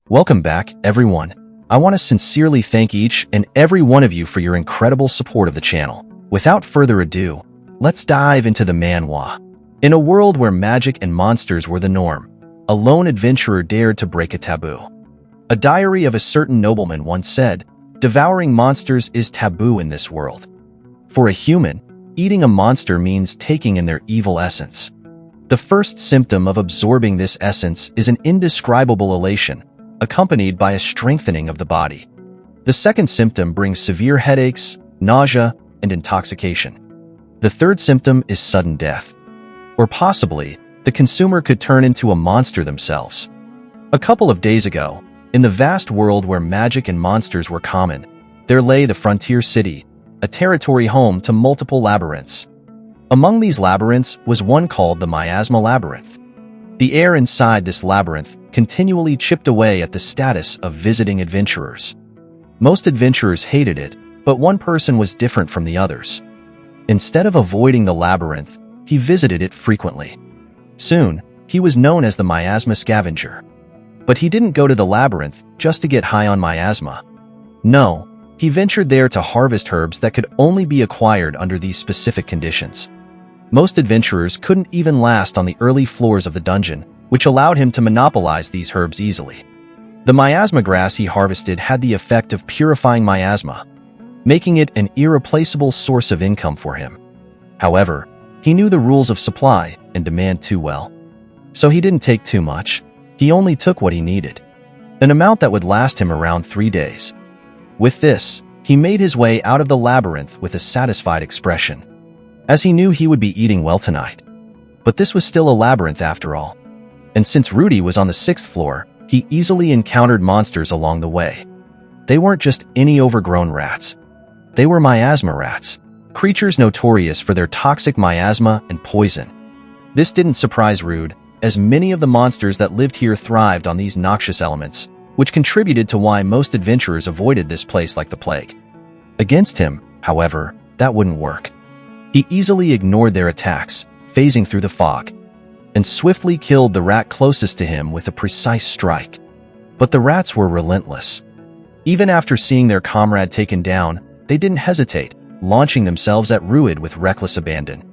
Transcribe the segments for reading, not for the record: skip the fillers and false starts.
Welcome back, everyone. I want to sincerely thank each and every one of you for your incredible support of the channel. Without further ado, let's dive into the Manhwa. In a world where magic and monsters were the norm, a lone adventurer dared to break a taboo. A diary of a certain nobleman once said, "Devouring monsters is taboo in this world." For a human, eating a monster means taking in their evil essence. The first symptom of absorbing this essence is an indescribable elation, accompanied by a strengthening of the body. The second symptom brings severe headaches, nausea, and intoxication. The third symptom is sudden death. Or possibly, the consumer could turn into a monster themselves. A couple of days ago, in the vast world where magic and monsters were common, there lay the frontier city, a territory home to multiple labyrinths. Among these labyrinths was one called the Miasma Labyrinth. The air inside this labyrinth continually chipped away at the status of visiting adventurers. Most adventurers hated it, but one person was different from the others. Instead of avoiding the labyrinth, he visited it frequently. Soon, he was known as the miasma scavenger. But he didn't go to the labyrinth just to get high on miasma. No, he ventured there to harvest herbs that could only be acquired under these specific conditions. Most adventurers couldn't even last on the early floors of the dungeon, which allowed him to monopolize these herbs easily. The miasma grass he harvested had the effect of purifying miasma, making it an irreplaceable source of income for him. However, he knew the rules of supply and demand too well. So he didn't take too much. He only took what he needed, an amount that would last him around 3 days. With this, he made his way out of the labyrinth with a satisfied expression, as he knew he would be eating well tonight. But this was still a labyrinth after all. And since Rudy was on the 6th floor, he easily encountered monsters along the way. They weren't just any overgrown rats. They were miasma rats, creatures notorious for their toxic miasma and poison. This didn't surprise Rude, as many of the monsters that lived here thrived on these noxious elements, which contributed to why most adventurers avoided this place like the plague. Against him, however, that wouldn't work. He easily ignored their attacks, phasing through the fog, and swiftly killed the rat closest to him with a precise strike. But the rats were relentless. Even after seeing their comrade taken down, they didn't hesitate, launching themselves at Ruid with reckless abandon.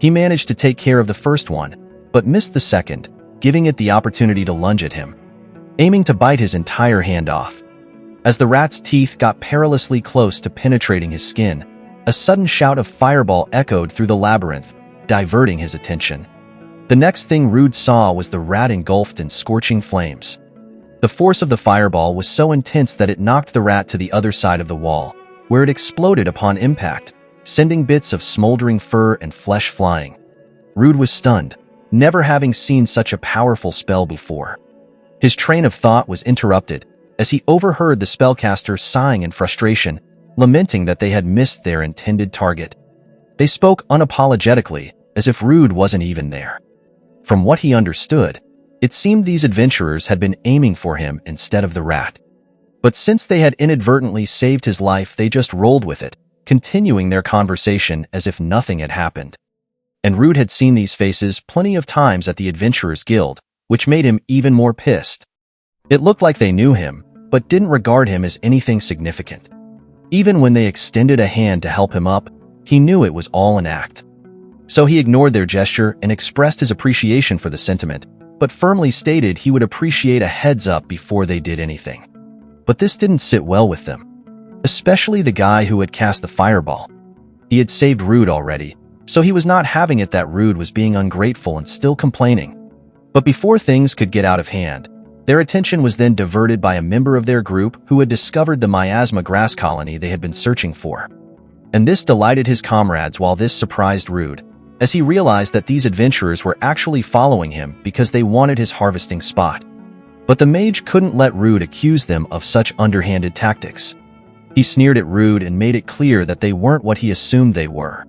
He managed to take care of the first one, but missed the second, giving it the opportunity to lunge at him, aiming to bite his entire hand off. As the rat's teeth got perilously close to penetrating his skin, a sudden shout of fireball echoed through the labyrinth, diverting his attention. The next thing Rude saw was the rat engulfed in scorching flames. The force of the fireball was so intense that it knocked the rat to the other side of the wall, where it exploded upon impact, sending bits of smoldering fur and flesh flying. Rude was stunned, never having seen such a powerful spell before. His train of thought was interrupted as he overheard the spellcaster sighing in frustration, lamenting that they had missed their intended target. They spoke unapologetically, as if Rude wasn't even there. From what he understood, it seemed these adventurers had been aiming for him instead of the rat. But since they had inadvertently saved his life, they just rolled with it, continuing their conversation as if nothing had happened. And Rude had seen these faces plenty of times at the Adventurers Guild, which made him even more pissed. It looked like they knew him, but didn't regard him as anything significant. Even when they extended a hand to help him up, he knew it was all an act. So he ignored their gesture and expressed his appreciation for the sentiment, but firmly stated he would appreciate a heads up before they did anything. But this didn't sit well with them, especially the guy who had cast the fireball. He had saved Rude already, so he was not having it that Rude was being ungrateful and still complaining. But before things could get out of hand, their attention was then diverted by a member of their group who had discovered the miasma grass colony they had been searching for. And this delighted his comrades while this surprised Rude, as he realized that these adventurers were actually following him because they wanted his harvesting spot. But the mage couldn't let Rude accuse them of such underhanded tactics. He sneered at Rude and made it clear that they weren't what he assumed they were.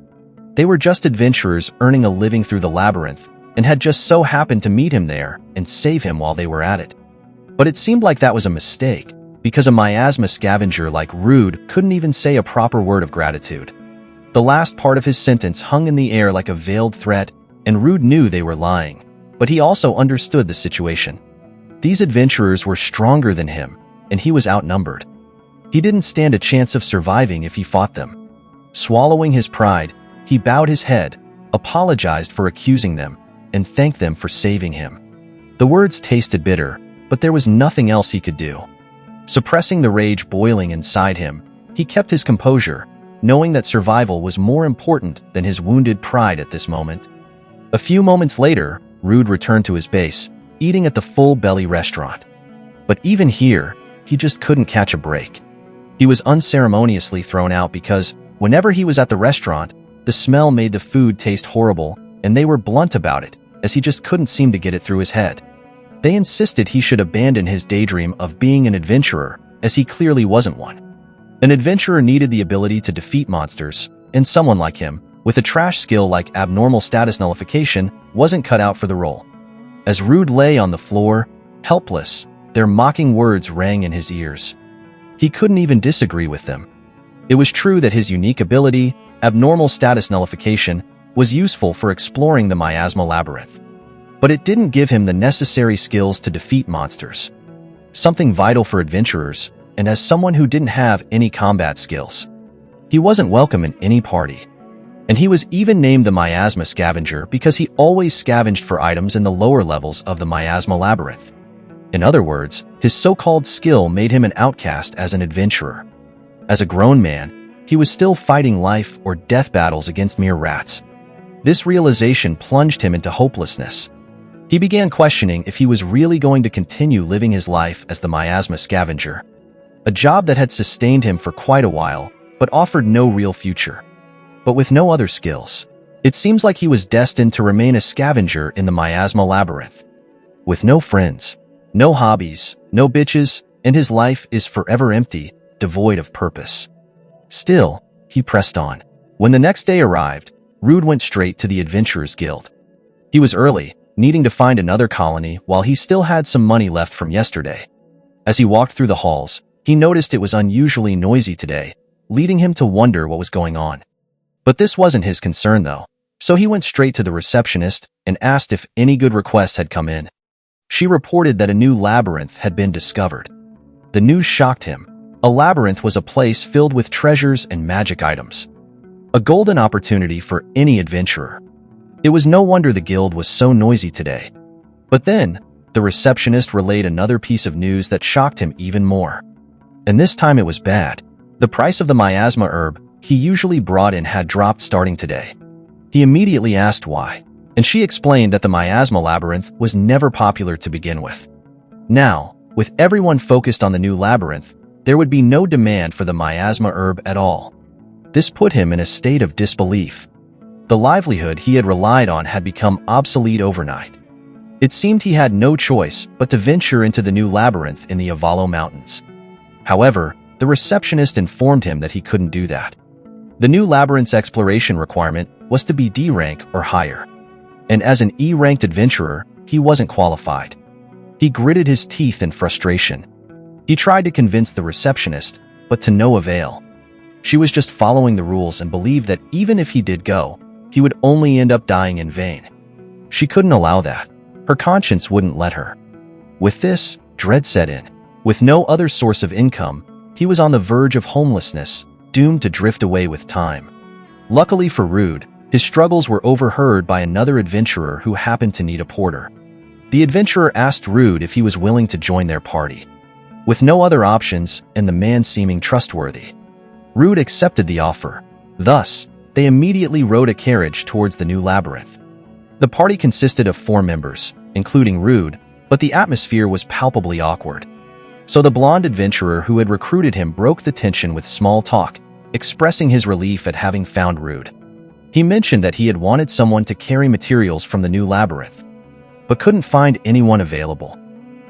They were just adventurers earning a living through the labyrinth, and had just so happened to meet him there and save him while they were at it. But it seemed like that was a mistake, because a miasma scavenger like Rude couldn't even say a proper word of gratitude. The last part of his sentence hung in the air like a veiled threat, and Rude knew they were lying, but he also understood the situation. These adventurers were stronger than him, and he was outnumbered. He didn't stand a chance of surviving if he fought them. Swallowing his pride, he bowed his head, apologized for accusing them, and thanked them for saving him. The words tasted bitter, but there was nothing else he could do. Suppressing the rage boiling inside him, he kept his composure, knowing that survival was more important than his wounded pride at this moment. A few moments later, Rude returned to his base, eating at the full-belly restaurant. But even here, he just couldn't catch a break. He was unceremoniously thrown out because, whenever he was at the restaurant, the smell made the food taste horrible, and they were blunt about it, as he just couldn't seem to get it through his head. They insisted he should abandon his daydream of being an adventurer, as he clearly wasn't one. An adventurer needed the ability to defeat monsters, and someone like him, with a trash skill like abnormal status nullification, wasn't cut out for the role. As Rude lay on the floor, helpless, their mocking words rang in his ears. He couldn't even disagree with them. It was true that his unique ability, abnormal status nullification, was useful for exploring the miasma labyrinth. But it didn't give him the necessary skills to defeat monsters. Something vital for adventurers, and as someone who didn't have any combat skills. He wasn't welcome in any party. And he was even named the miasma scavenger because he always scavenged for items in the lower levels of the miasma labyrinth. In other words, his so-called skill made him an outcast as an adventurer. As a grown man, he was still fighting life or death battles against mere rats. This realization plunged him into hopelessness. He began questioning if he was really going to continue living his life as the miasma scavenger, a job that had sustained him for quite a while, but offered no real future. But with no other skills, it seems like he was destined to remain a scavenger in the miasma labyrinth. With no friends, no hobbies, no bitches, and his life is forever empty, devoid of purpose. Still, he pressed on. When the next day arrived, Rude went straight to the Adventurers Guild. He was early, needing to find another colony while he still had some money left from yesterday. As he walked through the halls, he noticed it was unusually noisy today, leading him to wonder what was going on. But this wasn't his concern though, so he went straight to the receptionist and asked if any good requests had come in. She reported that a new labyrinth had been discovered. The news shocked him. A labyrinth was a place filled with treasures and magic items. A golden opportunity for any adventurer. It was no wonder the guild was so noisy today. But then, the receptionist relayed another piece of news that shocked him even more. And this time it was bad. The price of the miasma herb he usually brought in had dropped starting today. He immediately asked why, and she explained that the miasma labyrinth was never popular to begin with. Now, with everyone focused on the new labyrinth, there would be no demand for the miasma herb at all. This put him in a state of disbelief. The livelihood he had relied on had become obsolete overnight. It seemed he had no choice but to venture into the new labyrinth in the Avalo Mountains. However, the receptionist informed him that he couldn't do that. The new labyrinth's exploration requirement was to be D rank or higher. And as an E-ranked adventurer, he wasn't qualified. He gritted his teeth in frustration. He tried to convince the receptionist, but to no avail. She was just following the rules and believed that even if he did go, he would only end up dying in vain. She couldn't allow that. Her conscience wouldn't let her. With this, dread set in. With no other source of income, he was on the verge of homelessness, doomed to drift away with time. Luckily for Rude, his struggles were overheard by another adventurer who happened to need a porter. The adventurer asked Rude if he was willing to join their party. With no other options and the man seeming trustworthy, Rude accepted the offer. Thus, they immediately rode a carriage towards the new labyrinth. The party consisted of 4 members, including Rude, but the atmosphere was palpably awkward. So the blonde adventurer who had recruited him broke the tension with small talk, expressing his relief at having found Rude. He mentioned that he had wanted someone to carry materials from the new labyrinth, but couldn't find anyone available.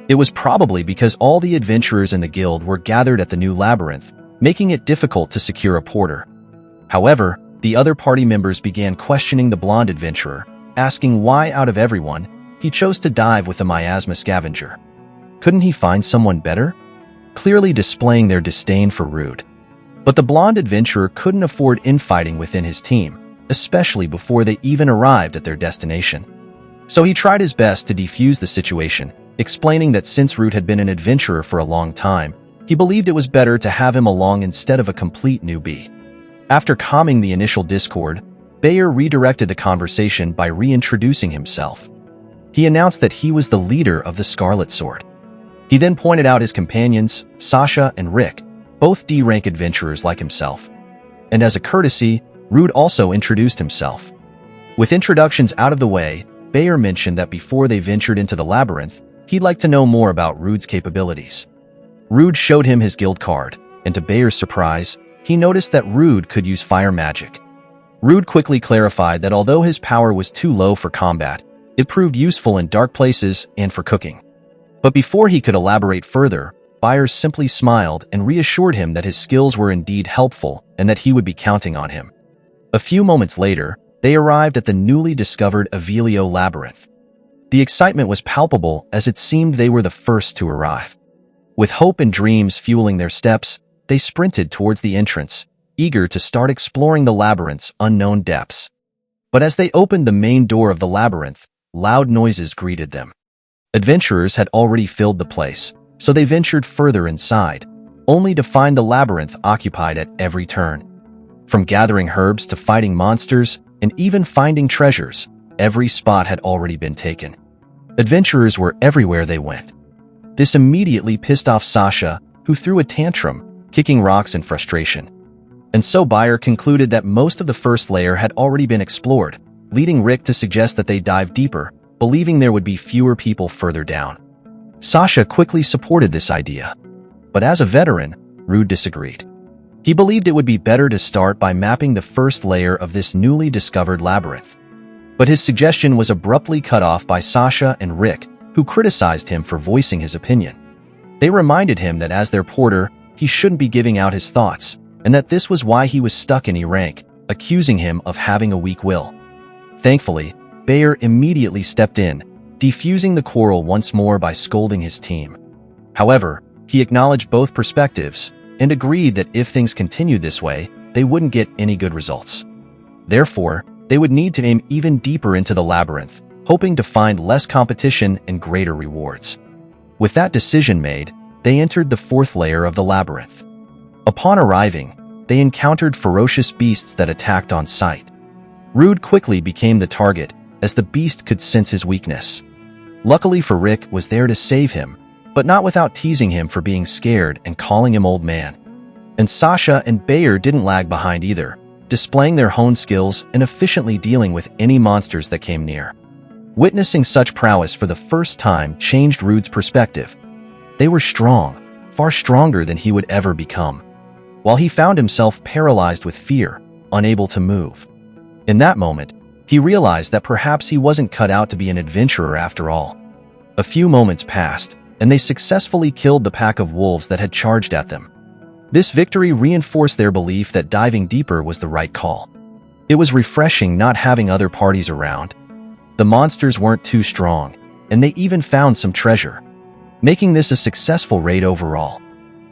It was probably because all the adventurers in the guild were gathered at the new labyrinth, making it difficult to secure a porter. However, the other party members began questioning the blonde adventurer, asking why out of everyone, he chose to dive with the miasma scavenger. Couldn't he find someone better? Clearly displaying their disdain for Rude. But the blonde adventurer couldn't afford infighting within his team, especially before they even arrived at their destination. So he tried his best to defuse the situation, explaining that since Root had been an adventurer for a long time, he believed it was better to have him along instead of a complete newbie. After calming the initial discord, Bayer redirected the conversation by reintroducing himself. He announced that he was the leader of the Scarlet Sword. He then pointed out his companions, Sasha and Rick, both D-rank adventurers like himself. And as a courtesy, Root also introduced himself. With introductions out of the way, Bayer mentioned that before they ventured into the labyrinth, he'd like to know more about Root's capabilities. Root showed him his guild card, and to Bayer's surprise, he noticed that Root could use fire magic. Root quickly clarified that although his power was too low for combat, it proved useful in dark places and for cooking. But before he could elaborate further, Bayer simply smiled and reassured him that his skills were indeed helpful and that he would be counting on him. A few moments later, they arrived at the newly discovered Avelio Labyrinth. The excitement was palpable as it seemed they were the first to arrive. With hope and dreams fueling their steps, they sprinted towards the entrance, eager to start exploring the labyrinth's unknown depths. But as they opened the main door of the labyrinth, loud noises greeted them. Adventurers had already filled the place, so they ventured further inside, only to find the labyrinth occupied at every turn. From gathering herbs to fighting monsters, and even finding treasures, every spot had already been taken. Adventurers were everywhere they went. This immediately pissed off Sasha, who threw a tantrum, kicking rocks in frustration. And so Bayer concluded that most of the first layer had already been explored, leading Rick to suggest that they dive deeper, believing there would be fewer people further down. Sasha quickly supported this idea. But as a veteran, Root disagreed. He believed it would be better to start by mapping the first layer of this newly discovered labyrinth. But his suggestion was abruptly cut off by Sasha and Rick, who criticized him for voicing his opinion. They reminded him that as their porter, he shouldn't be giving out his thoughts, and that this was why he was stuck in E rank, accusing him of having a weak will. Thankfully, Bayer immediately stepped in, defusing the quarrel once more by scolding his team. However, he acknowledged both perspectives and agreed that if things continued this way, they wouldn't get any good results. Therefore, they would need to aim even deeper into the labyrinth, hoping to find less competition and greater rewards. With that decision made, they entered the fourth layer of the labyrinth. Upon arriving, they encountered ferocious beasts that attacked on sight. Root quickly became the target, as the beast could sense his weakness. Luckily for Rick was there to save him, but not without teasing him for being scared and calling him old man. And Sasha and Bayer didn't lag behind either, displaying their honed skills and efficiently dealing with any monsters that came near. Witnessing such prowess for the first time changed Root's perspective. They were strong, far stronger than he would ever become, while he found himself paralyzed with fear, unable to move. In that moment, he realized that perhaps he wasn't cut out to be an adventurer after all. A few moments passed, and they successfully killed the pack of wolves that had charged at them. This victory reinforced their belief that diving deeper was the right call. It was refreshing not having other parties around. The monsters weren't too strong, and they even found some treasure, making this a successful raid overall.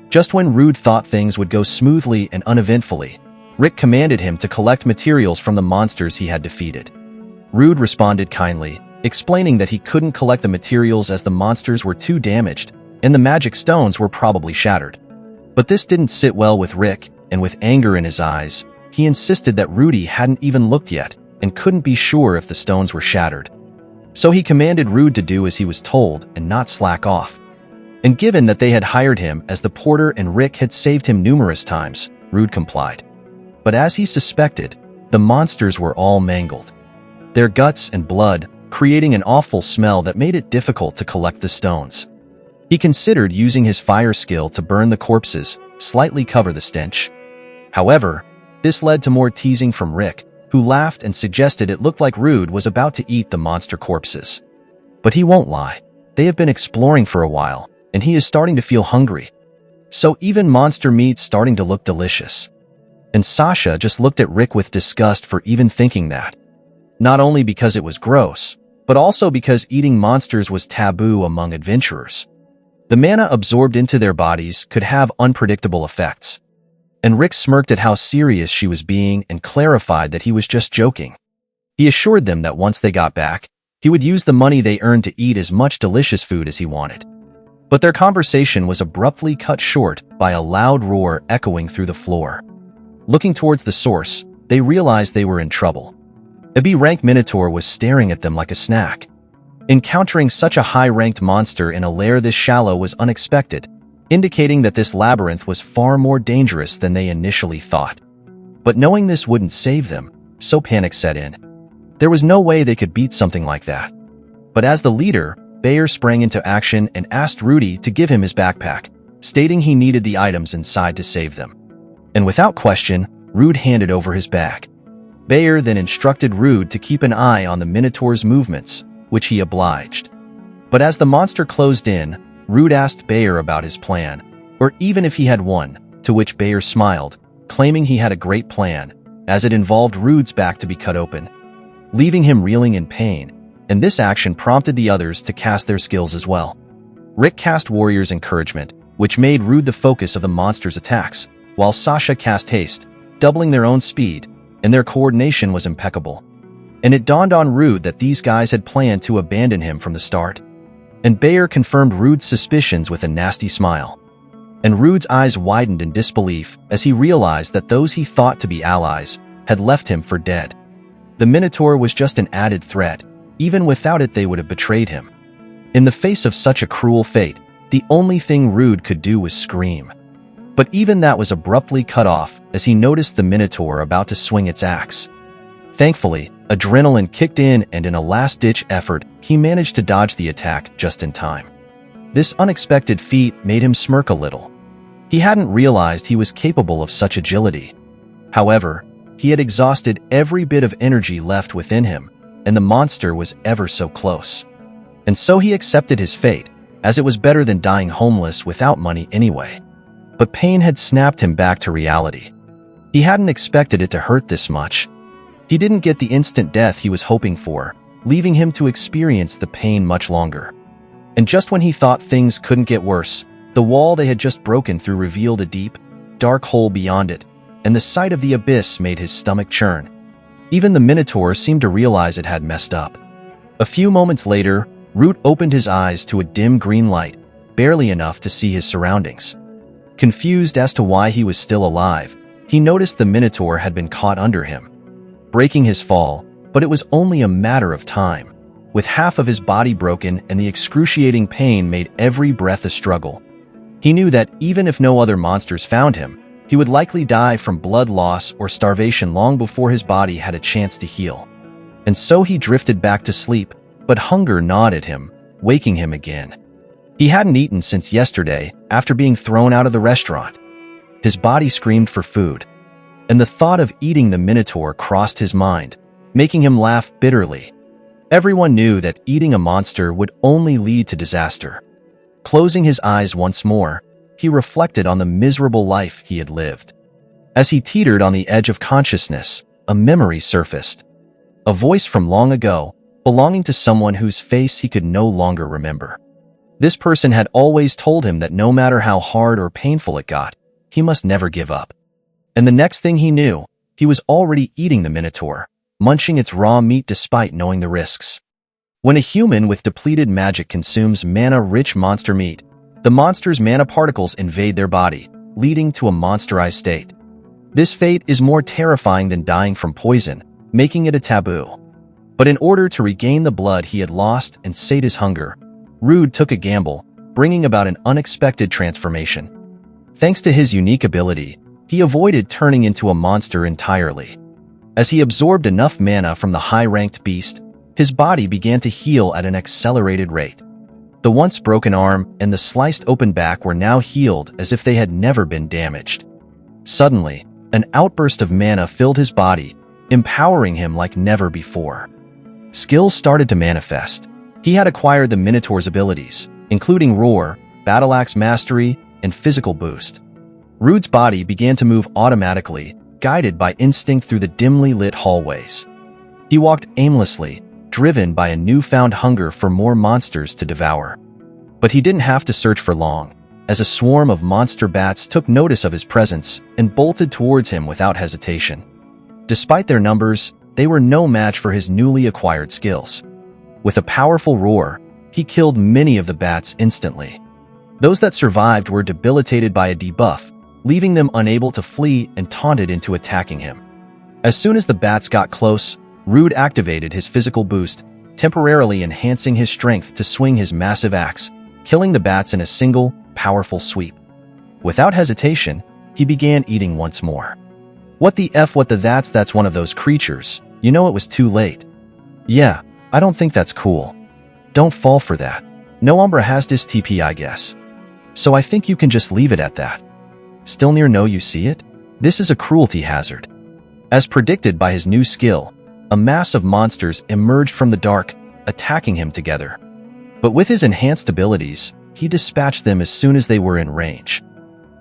Just when Root thought things would go smoothly and uneventfully, Rick commanded him to collect materials from the monsters he had defeated. Root responded kindly, explaining that he couldn't collect the materials as the monsters were too damaged and the magic stones were probably shattered. But this didn't sit well with Rick, and with anger in his eyes, he insisted that Rudy hadn't even looked yet and couldn't be sure if the stones were shattered. So he commanded Root to do as he was told and not slack off. And given that they had hired him as the porter and Rick had saved him numerous times, Root complied. But as he suspected, the monsters were all mangled, their guts and blood creating an awful smell that made it difficult to collect the stones. He considered using his fire skill to burn the corpses, slightly cover the stench. However, this led to more teasing from Rick, who laughed and suggested it looked like Root was about to eat the monster corpses. But he won't lie, they have been exploring for a while, and he is starting to feel hungry. So even monster meat's starting to look delicious. And Sasha just looked at Rick with disgust for even thinking that. Not only because it was gross, but also because eating monsters was taboo among adventurers. The mana absorbed into their bodies could have unpredictable effects. And Rick smirked at how serious she was being and clarified that he was just joking. He assured them that once they got back, He would use the money they earned to eat as much delicious food as he wanted. But their conversation was abruptly cut short by a loud roar echoing through the floor. Looking towards the source, they realized they were in trouble. A B-rank minotaur was staring at them like a snack. Encountering such a high-ranked monster in a lair this shallow was unexpected, indicating that this labyrinth was far more dangerous than they initially thought. But knowing this wouldn't save them, so panic set in. There was no way they could beat something like that. But as the leader, Bayer sprang into action and asked Rudy to give him his backpack, stating he needed the items inside to save them. And without question, Rude handed over his bag. Bayer then instructed Rude to keep an eye on the Minotaur's movements, which he obliged. But as the monster closed in, Rude asked Bayer about his plan, or even if he had one, to which Bayer smiled, claiming he had a great plan, as it involved Rude's back to be cut open, leaving him reeling in pain, and this action prompted the others to cast their skills as well. Rick cast Warrior's Encouragement, which made Rude the focus of the monster's attacks, while Sasha cast Haste, doubling their own speed, and their coordination was impeccable. And it dawned on Rude that these guys had planned to abandon him from the start. And Bayer confirmed Rude's suspicions with a nasty smile. And Rude's eyes widened in disbelief as he realized that those he thought to be allies had left him for dead. The Minotaur was just an added threat. Even without it, they would have betrayed him. In the face of such a cruel fate, the only thing Rude could do was scream. But even that was abruptly cut off as he noticed the Minotaur about to swing its axe. Thankfully, adrenaline kicked in, and in a last-ditch effort, he managed to dodge the attack just in time. This unexpected feat made him smirk a little. He hadn't realized he was capable of such agility. However, he had exhausted every bit of energy left within him, and the monster was ever so close. And so he accepted his fate, as it was better than dying homeless without money anyway. But pain had snapped him back to reality. He hadn't expected it to hurt this much. He didn't get the instant death he was hoping for, leaving him to experience the pain much longer. And just when he thought things couldn't get worse, the wall they had just broken through revealed a deep, dark hole beyond it, and the sight of the abyss made his stomach churn. Even the Minotaur seemed to realize it had messed up. A few moments later, Root opened his eyes to a dim green light, barely enough to see his surroundings. Confused as to why he was still alive, he noticed the Minotaur had been caught under him, breaking his fall, but it was only a matter of time. With half of his body broken and the excruciating pain made every breath a struggle. He knew that even if no other monsters found him, he would likely die from blood loss or starvation long before his body had a chance to heal. And so he drifted back to sleep, but hunger gnawed at him, waking him again. He hadn't eaten since yesterday after being thrown out of the restaurant. His body screamed for food, and the thought of eating the Minotaur crossed his mind, making him laugh bitterly. Everyone knew that eating a monster would only lead to disaster. Closing his eyes once more, he reflected on the miserable life he had lived. As he teetered on the edge of consciousness, a memory surfaced. A voice from long ago, belonging to someone whose face he could no longer remember. This person had always told him that no matter how hard or painful it got, he must never give up. And the next thing he knew, he was already eating the Minotaur, munching its raw meat despite knowing the risks. When a human with depleted magic consumes mana-rich monster meat, the monster's mana particles invade their body, leading to a monsterized state. This fate is more terrifying than dying from poison, making it a taboo. But in order to regain the blood he had lost and sate his hunger, Rude took a gamble, bringing about an unexpected transformation. Thanks to his unique ability, he avoided turning into a monster entirely. As he absorbed enough mana from the high-ranked beast, his body began to heal at an accelerated rate. The once broken arm and the sliced open back were now healed as if they had never been damaged. Suddenly, an outburst of mana filled his body, empowering him like never before. Skills started to manifest. He had acquired the Minotaur's abilities, including Roar, Battle Axe Mastery, and Physical Boost. Rude's body began to move automatically, guided by instinct through the dimly lit hallways. He walked aimlessly, driven by a newfound hunger for more monsters to devour. But he didn't have to search for long, as a swarm of monster bats took notice of his presence and bolted towards him without hesitation. Despite their numbers, they were no match for his newly acquired skills. With a powerful roar, he killed many of the bats instantly. Those that survived were debilitated by a debuff, leaving them unable to flee and taunted into attacking him. As soon as the bats got close, Rude activated his physical boost, temporarily enhancing his strength to swing his massive axe, killing the bats in a single, powerful sweep. Without hesitation, he began eating once more. What the F, what the that's one of those creatures. You know it was too late. Yeah, I don't think that's cool. Don't fall for that. No Umbra has this TP, I guess. So I think you can just leave it at that. Still near no, you see it? This is a cruelty hazard. As predicted by his new skill, a mass of monsters emerged from the dark, attacking him together. But with his enhanced abilities, he dispatched them as soon as they were in range.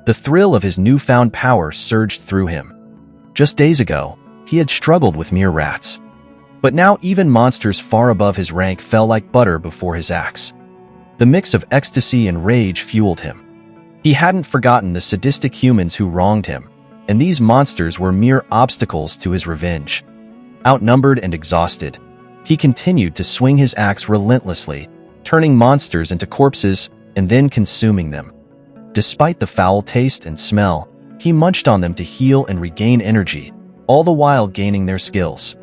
The thrill of his newfound power surged through him. Just days ago, he had struggled with mere rats. But now even monsters far above his rank fell like butter before his axe. The mix of ecstasy and rage fueled him. He hadn't forgotten the sadistic humans who wronged him, and these monsters were mere obstacles to his revenge. Outnumbered and exhausted, he continued to swing his axe relentlessly, turning monsters into corpses and then consuming them. Despite the foul taste and smell, he munched on them to heal and regain energy, all the while gaining their skills.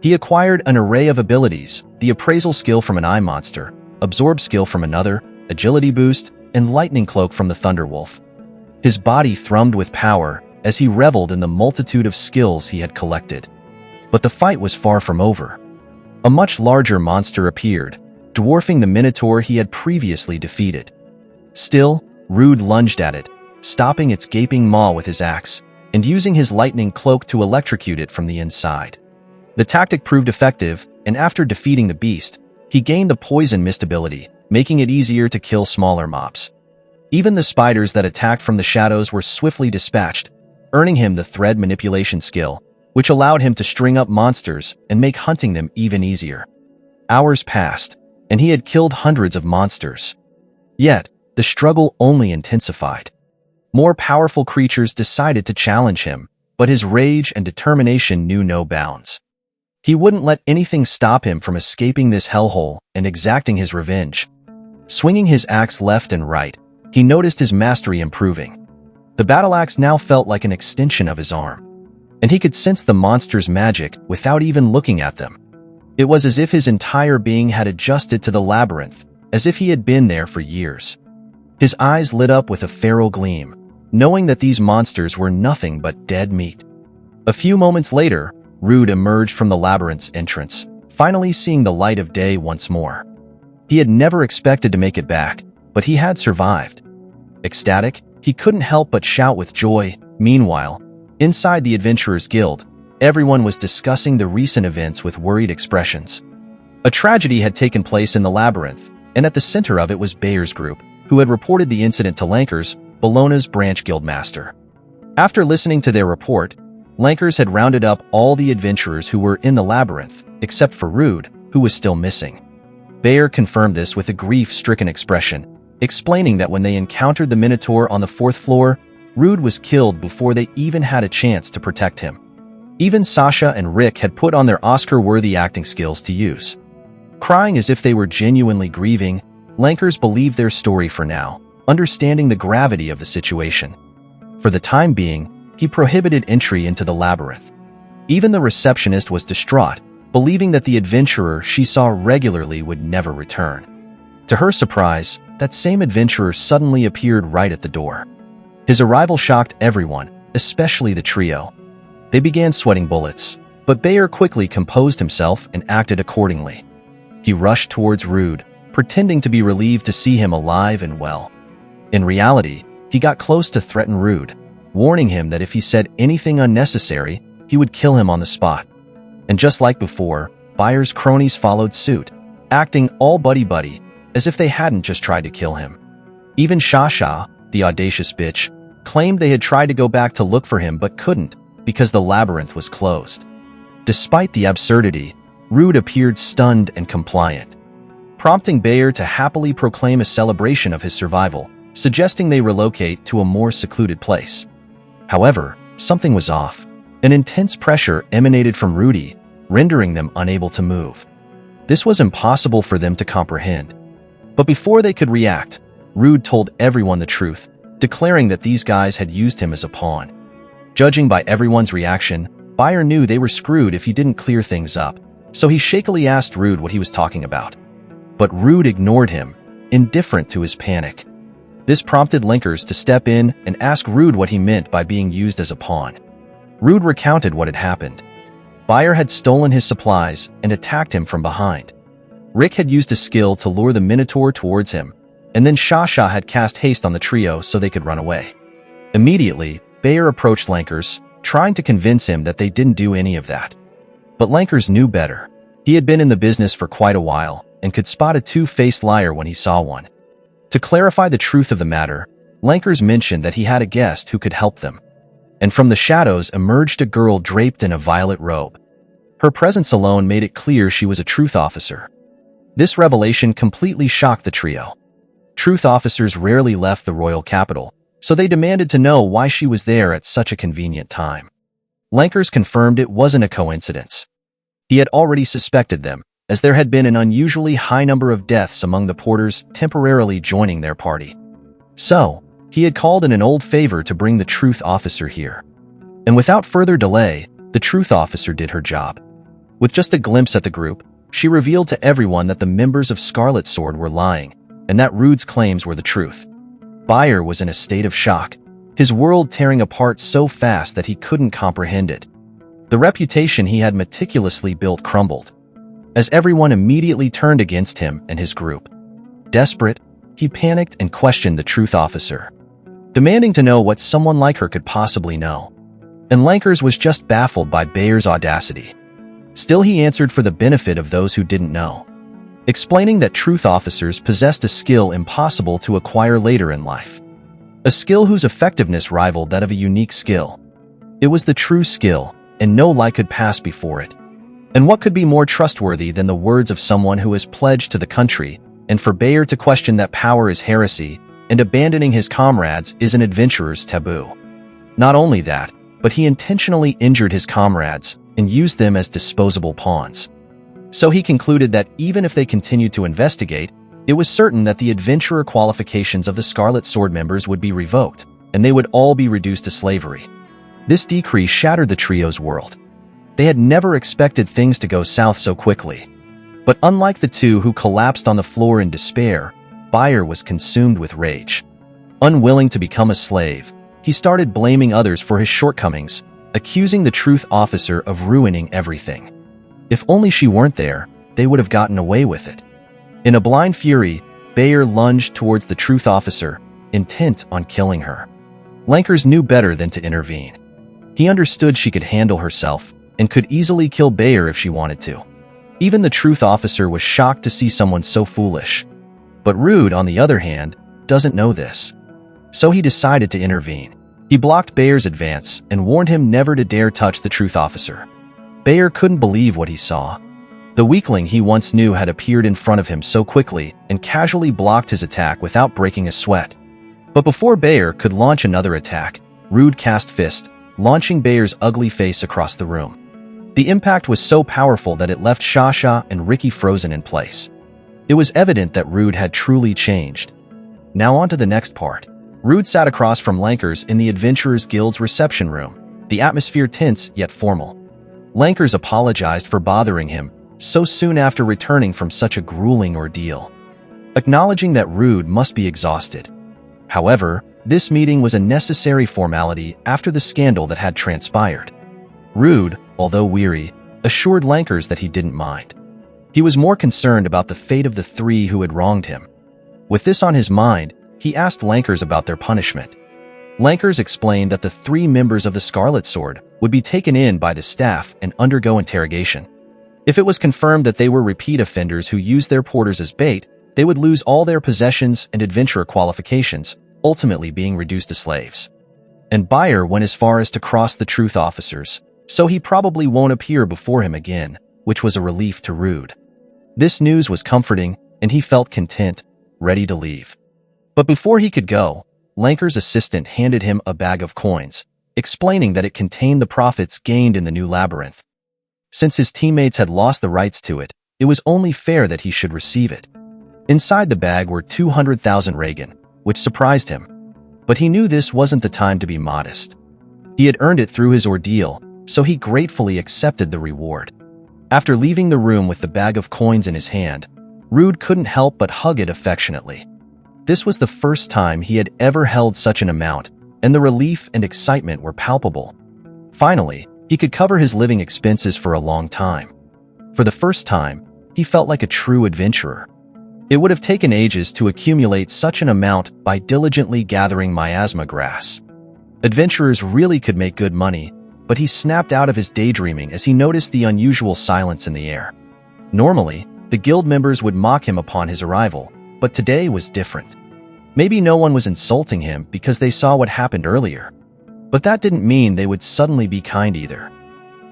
He acquired an array of abilities: the appraisal skill from an eye monster, absorb skill from another, agility boost, and lightning cloak from the Thunderwolf. His body thrummed with power as he reveled in the multitude of skills he had collected. But the fight was far from over. A much larger monster appeared, dwarfing the Minotaur he had previously defeated. Still, Rude lunged at it, stopping its gaping maw with his axe, and using his lightning cloak to electrocute it from the inside. The tactic proved effective, and after defeating the beast, he gained the Poison Mist ability, making it easier to kill smaller mobs. Even the spiders that attacked from the shadows were swiftly dispatched, earning him the Thread Manipulation skill, which allowed him to string up monsters and make hunting them even easier. Hours passed, and he had killed hundreds of monsters. Yet, the struggle only intensified. More powerful creatures decided to challenge him, but his rage and determination knew no bounds. He wouldn't let anything stop him from escaping this hellhole and exacting his revenge. Swinging his axe left and right, he noticed his mastery improving. The battle axe now felt like an extension of his arm, and he could sense the monster's magic without even looking at them. It was as if his entire being had adjusted to the labyrinth, as if he had been there for years. His eyes lit up with a feral gleam, knowing that these monsters were nothing but dead meat. A few moments later, Rude emerged from the labyrinth's entrance, finally seeing the light of day once more. He had never expected to make it back, but he had survived. Ecstatic, he couldn't help but shout with joy. Meanwhile, inside the Adventurers Guild, everyone was discussing the recent events with worried expressions. A tragedy had taken place in the labyrinth, and at the center of it was Bayer's group, who had reported the incident to Lankers, Bologna's branch guildmaster. After listening to their report, Lankers had rounded up all the adventurers who were in the labyrinth, except for Rude, who was still missing. Bayer confirmed this with a grief-stricken expression, explaining that when they encountered the Minotaur on the 4th floor, Rude was killed before they even had a chance to protect him. Even Sasha and Rick had put on their Oscar-worthy acting skills to use. Crying as if they were genuinely grieving, Lankers believed their story for now, understanding the gravity of the situation. For the time being, he prohibited entry into the labyrinth. Even the receptionist was distraught, believing that the adventurer she saw regularly would never return. To her surprise, that same adventurer suddenly appeared right at the door. His arrival shocked everyone, especially the trio. They began sweating bullets, but Bayer quickly composed himself and acted accordingly. He rushed towards Rude, pretending to be relieved to see him alive and well. In reality, he got close to threaten Rude, warning him that if he said anything unnecessary, he would kill him on the spot. And just like before, Bayer's cronies followed suit, acting all buddy-buddy, as if they hadn't just tried to kill him. Even Shasha, the audacious bitch, claimed they had tried to go back to look for him but couldn't, because the labyrinth was closed. Despite the absurdity, Rude appeared stunned and compliant, prompting Bayer to happily proclaim a celebration of his survival, suggesting they relocate to a more secluded place. However, something was off. An intense pressure emanated from Rudy, rendering them unable to move. This was impossible for them to comprehend. But before they could react, Rude told everyone the truth, declaring that these guys had used him as a pawn. Judging by everyone's reaction, Bayer knew they were screwed if he didn't clear things up, so he shakily asked Rude what he was talking about. But Rude ignored him, indifferent to his panic. This prompted Linkers to step in and ask Rude what he meant by being used as a pawn. Rude recounted what had happened. Bayer had stolen his supplies and attacked him from behind. Rick had used a skill to lure the Minotaur towards him, and then Shasha had cast haste on the trio so they could run away. Immediately, Bayer approached Lankers, trying to convince him that they didn't do any of that. But Lankers knew better. He had been in the business for quite a while and could spot a two-faced liar when he saw one. To clarify the truth of the matter, Lankers mentioned that he had a guest who could help them. And from the shadows emerged a girl draped in a violet robe. Her presence alone made it clear she was a truth officer. This revelation completely shocked the trio. Truth officers rarely left the royal capital, so they demanded to know why she was there at such a convenient time. Lankers confirmed it wasn't a coincidence. He had already suspected them, as there had been an unusually high number of deaths among the porters temporarily joining their party. So, he had called in an old favor to bring the truth officer here. And without further delay, the truth officer did her job. With just a glimpse at the group, she revealed to everyone that the members of Scarlet Sword were lying, and that Rude's claims were the truth. Bayer was in a state of shock, his world tearing apart so fast that he couldn't comprehend it. The reputation he had meticulously built crumbled, as everyone immediately turned against him and his group. Desperate, he panicked and questioned the truth officer, demanding to know what someone like her could possibly know. And Lankers was just baffled by Bayer's audacity. Still, he answered for the benefit of those who didn't know, explaining that truth officers possessed a skill impossible to acquire later in life. A skill whose effectiveness rivaled that of a unique skill. It was the true skill, and no lie could pass before it. And what could be more trustworthy than the words of someone who has pledged to the country, and for Bayer to question that power is heresy, and abandoning his comrades is an adventurer's taboo. Not only that, but he intentionally injured his comrades and used them as disposable pawns. So he concluded that even if they continued to investigate, it was certain that the adventurer qualifications of the Scarlet Sword members would be revoked, and they would all be reduced to slavery. This decree shattered the trio's world. They had never expected things to go south so quickly. But unlike the two who collapsed on the floor in despair, Bayer was consumed with rage. Unwilling to become a slave, he started blaming others for his shortcomings, accusing the truth officer of ruining everything. If only she weren't there, they would have gotten away with it. In a blind fury, Bayer lunged towards the truth officer, intent on killing her. Lankers knew better than to intervene. He understood she could handle herself, and could easily kill Bayer if she wanted to. Even the truth officer was shocked to see someone so foolish. But Rude, on the other hand, doesn't know this. So he decided to intervene. He blocked Bayer's advance and warned him never to dare touch the truth officer. Bayer couldn't believe what he saw. The weakling he once knew had appeared in front of him so quickly and casually blocked his attack without breaking a sweat. But before Bayer could launch another attack, Rude cast Fist, launching Bayer's ugly face across the room. The impact was so powerful that it left Shasha and Ricky frozen in place. It was evident that Rude had truly changed. Now on to the next part. Rude sat across from Lankers in the Adventurers Guild's reception room, the atmosphere tense yet formal. Lankers apologized for bothering him so soon after returning from such a grueling ordeal, acknowledging that Rude must be exhausted. However, this meeting was a necessary formality after the scandal that had transpired. Rude, although weary, assured Lankers that he didn't mind. He was more concerned about the fate of the three who had wronged him. With this on his mind, he asked Lankers about their punishment. Lankers explained that the three members of the Scarlet Sword would be taken in by the staff and undergo interrogation. If it was confirmed that they were repeat offenders who used their porters as bait, they would lose all their possessions and adventurer qualifications, ultimately being reduced to slaves. And Bayer went as far as to cross the truth officers, so he probably won't appear before him again, which was a relief to Rude. This news was comforting, and he felt content, ready to leave. But before he could go, Lanker's assistant handed him a bag of coins, explaining that it contained the profits gained in the new labyrinth. Since his teammates had lost the rights to it, It was only fair that he should receive it. Inside the bag were 200,000 Reagan, which surprised him. But he knew this wasn't the time to be modest. He had earned it through his ordeal, so he gratefully accepted the reward. After leaving the room with the bag of coins in his hand, Rude couldn't help but hug it affectionately. This was the first time he had ever held such an amount, and the relief and excitement were palpable. Finally, he could cover his living expenses for a long time. For the first time, he felt like a true adventurer. It would have taken ages to accumulate such an amount by diligently gathering miasma grass. Adventurers really could make good money, but he snapped out of his daydreaming as he noticed the unusual silence in the air. Normally, the guild members would mock him upon his arrival, but today was different. Maybe no one was insulting him because they saw what happened earlier. But that didn't mean they would suddenly be kind either.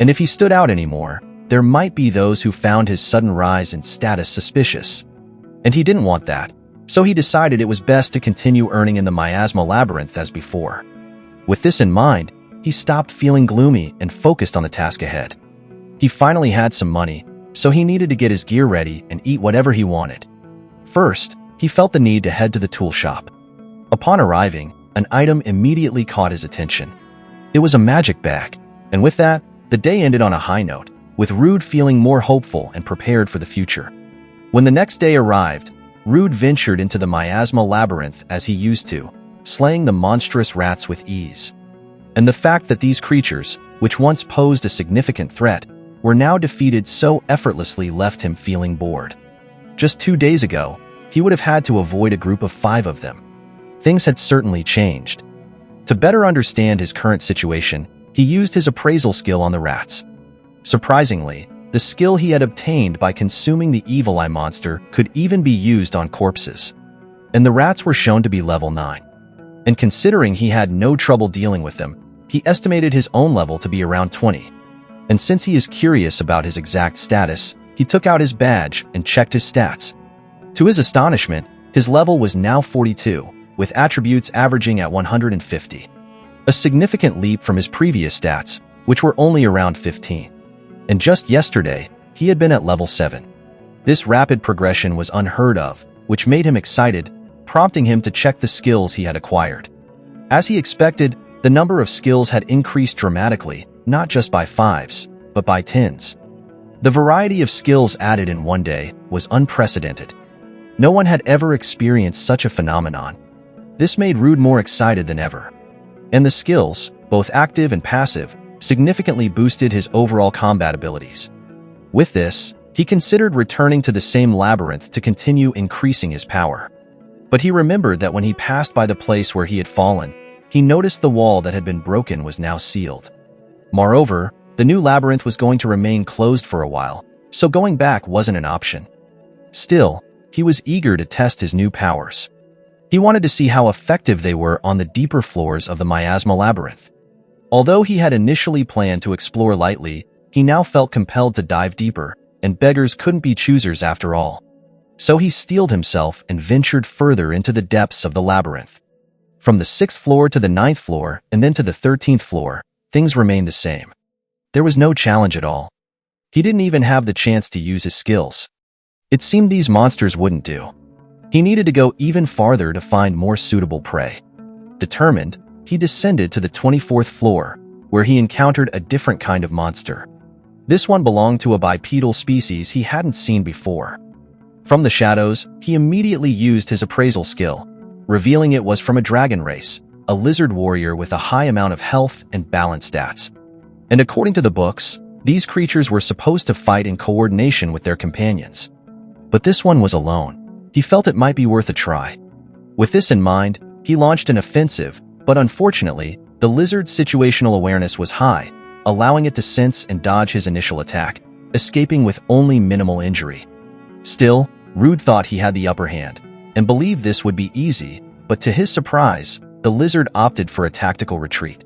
And if he stood out anymore, there might be those who found his sudden rise in status suspicious. And he didn't want that, so he decided it was best to continue earning in the miasma labyrinth as before. With this in mind, he stopped feeling gloomy and focused on the task ahead. He finally had some money, so he needed to get his gear ready and eat whatever he wanted. First, he felt the need to head to the tool shop. Upon arriving, an item immediately caught his attention. It was a magic bag, and with that, the day ended on a high note, with Rude feeling more hopeful and prepared for the future. When the next day arrived, Rude ventured into the miasma labyrinth as he used to, slaying the monstrous rats with ease. And the fact that these creatures, which once posed a significant threat, were now defeated so effortlessly left him feeling bored. Just 2 days ago, he would have had to avoid a group of 5 of them. Things had certainly changed. To better understand his current situation, he used his appraisal skill on the rats. Surprisingly, the skill he had obtained by consuming the evil eye monster could even be used on corpses. And the rats were shown to be level 9. And considering he had no trouble dealing with them, he estimated his own level to be around 20. And since he is curious about his exact status, he took out his badge and checked his stats. To his astonishment, his level was now 42, with attributes averaging at 150. A significant leap from his previous stats, which were only around 15. And just yesterday, he had been at level 7. This rapid progression was unheard of, which made him excited, prompting him to check the skills he had acquired. As he expected, the number of skills had increased dramatically, not just by 5s, but by 10s. The variety of skills added in one day was unprecedented. No one had ever experienced such a phenomenon. This made Rude more excited than ever. And the skills, both active and passive, significantly boosted his overall combat abilities. With this, he considered returning to the same labyrinth to continue increasing his power. But he remembered that when he passed by the place where he had fallen, he noticed the wall that had been broken was now sealed. Moreover, the new labyrinth was going to remain closed for a while, so going back wasn't an option. Still, he was eager to test his new powers. He wanted to see how effective they were on the deeper floors of the miasma labyrinth. Although he had initially planned to explore lightly, he now felt compelled to dive deeper, and beggars couldn't be choosers after all. So he steeled himself and ventured further into the depths of the labyrinth. From the 6th floor to the 9th floor, and then to the 13th floor, things remained the same. There was no challenge at all. He didn't even have the chance to use his skills. It seemed these monsters wouldn't do. He needed to go even farther to find more suitable prey. Determined, he descended to the 24th floor, where he encountered a different kind of monster. This one belonged to a bipedal species he hadn't seen before. From the shadows, he immediately used his appraisal skill, revealing it was from a dragon race, a lizard warrior with a high amount of health and balance stats. And according to the books, these creatures were supposed to fight in coordination with their companions. But this one was alone. He felt it might be worth a try. With this in mind, he launched an offensive, but unfortunately, the lizard's situational awareness was high, allowing it to sense and dodge his initial attack, escaping with only minimal injury. Still, Rude thought he had the upper hand, and believed this would be easy, but to his surprise, the lizard opted for a tactical retreat.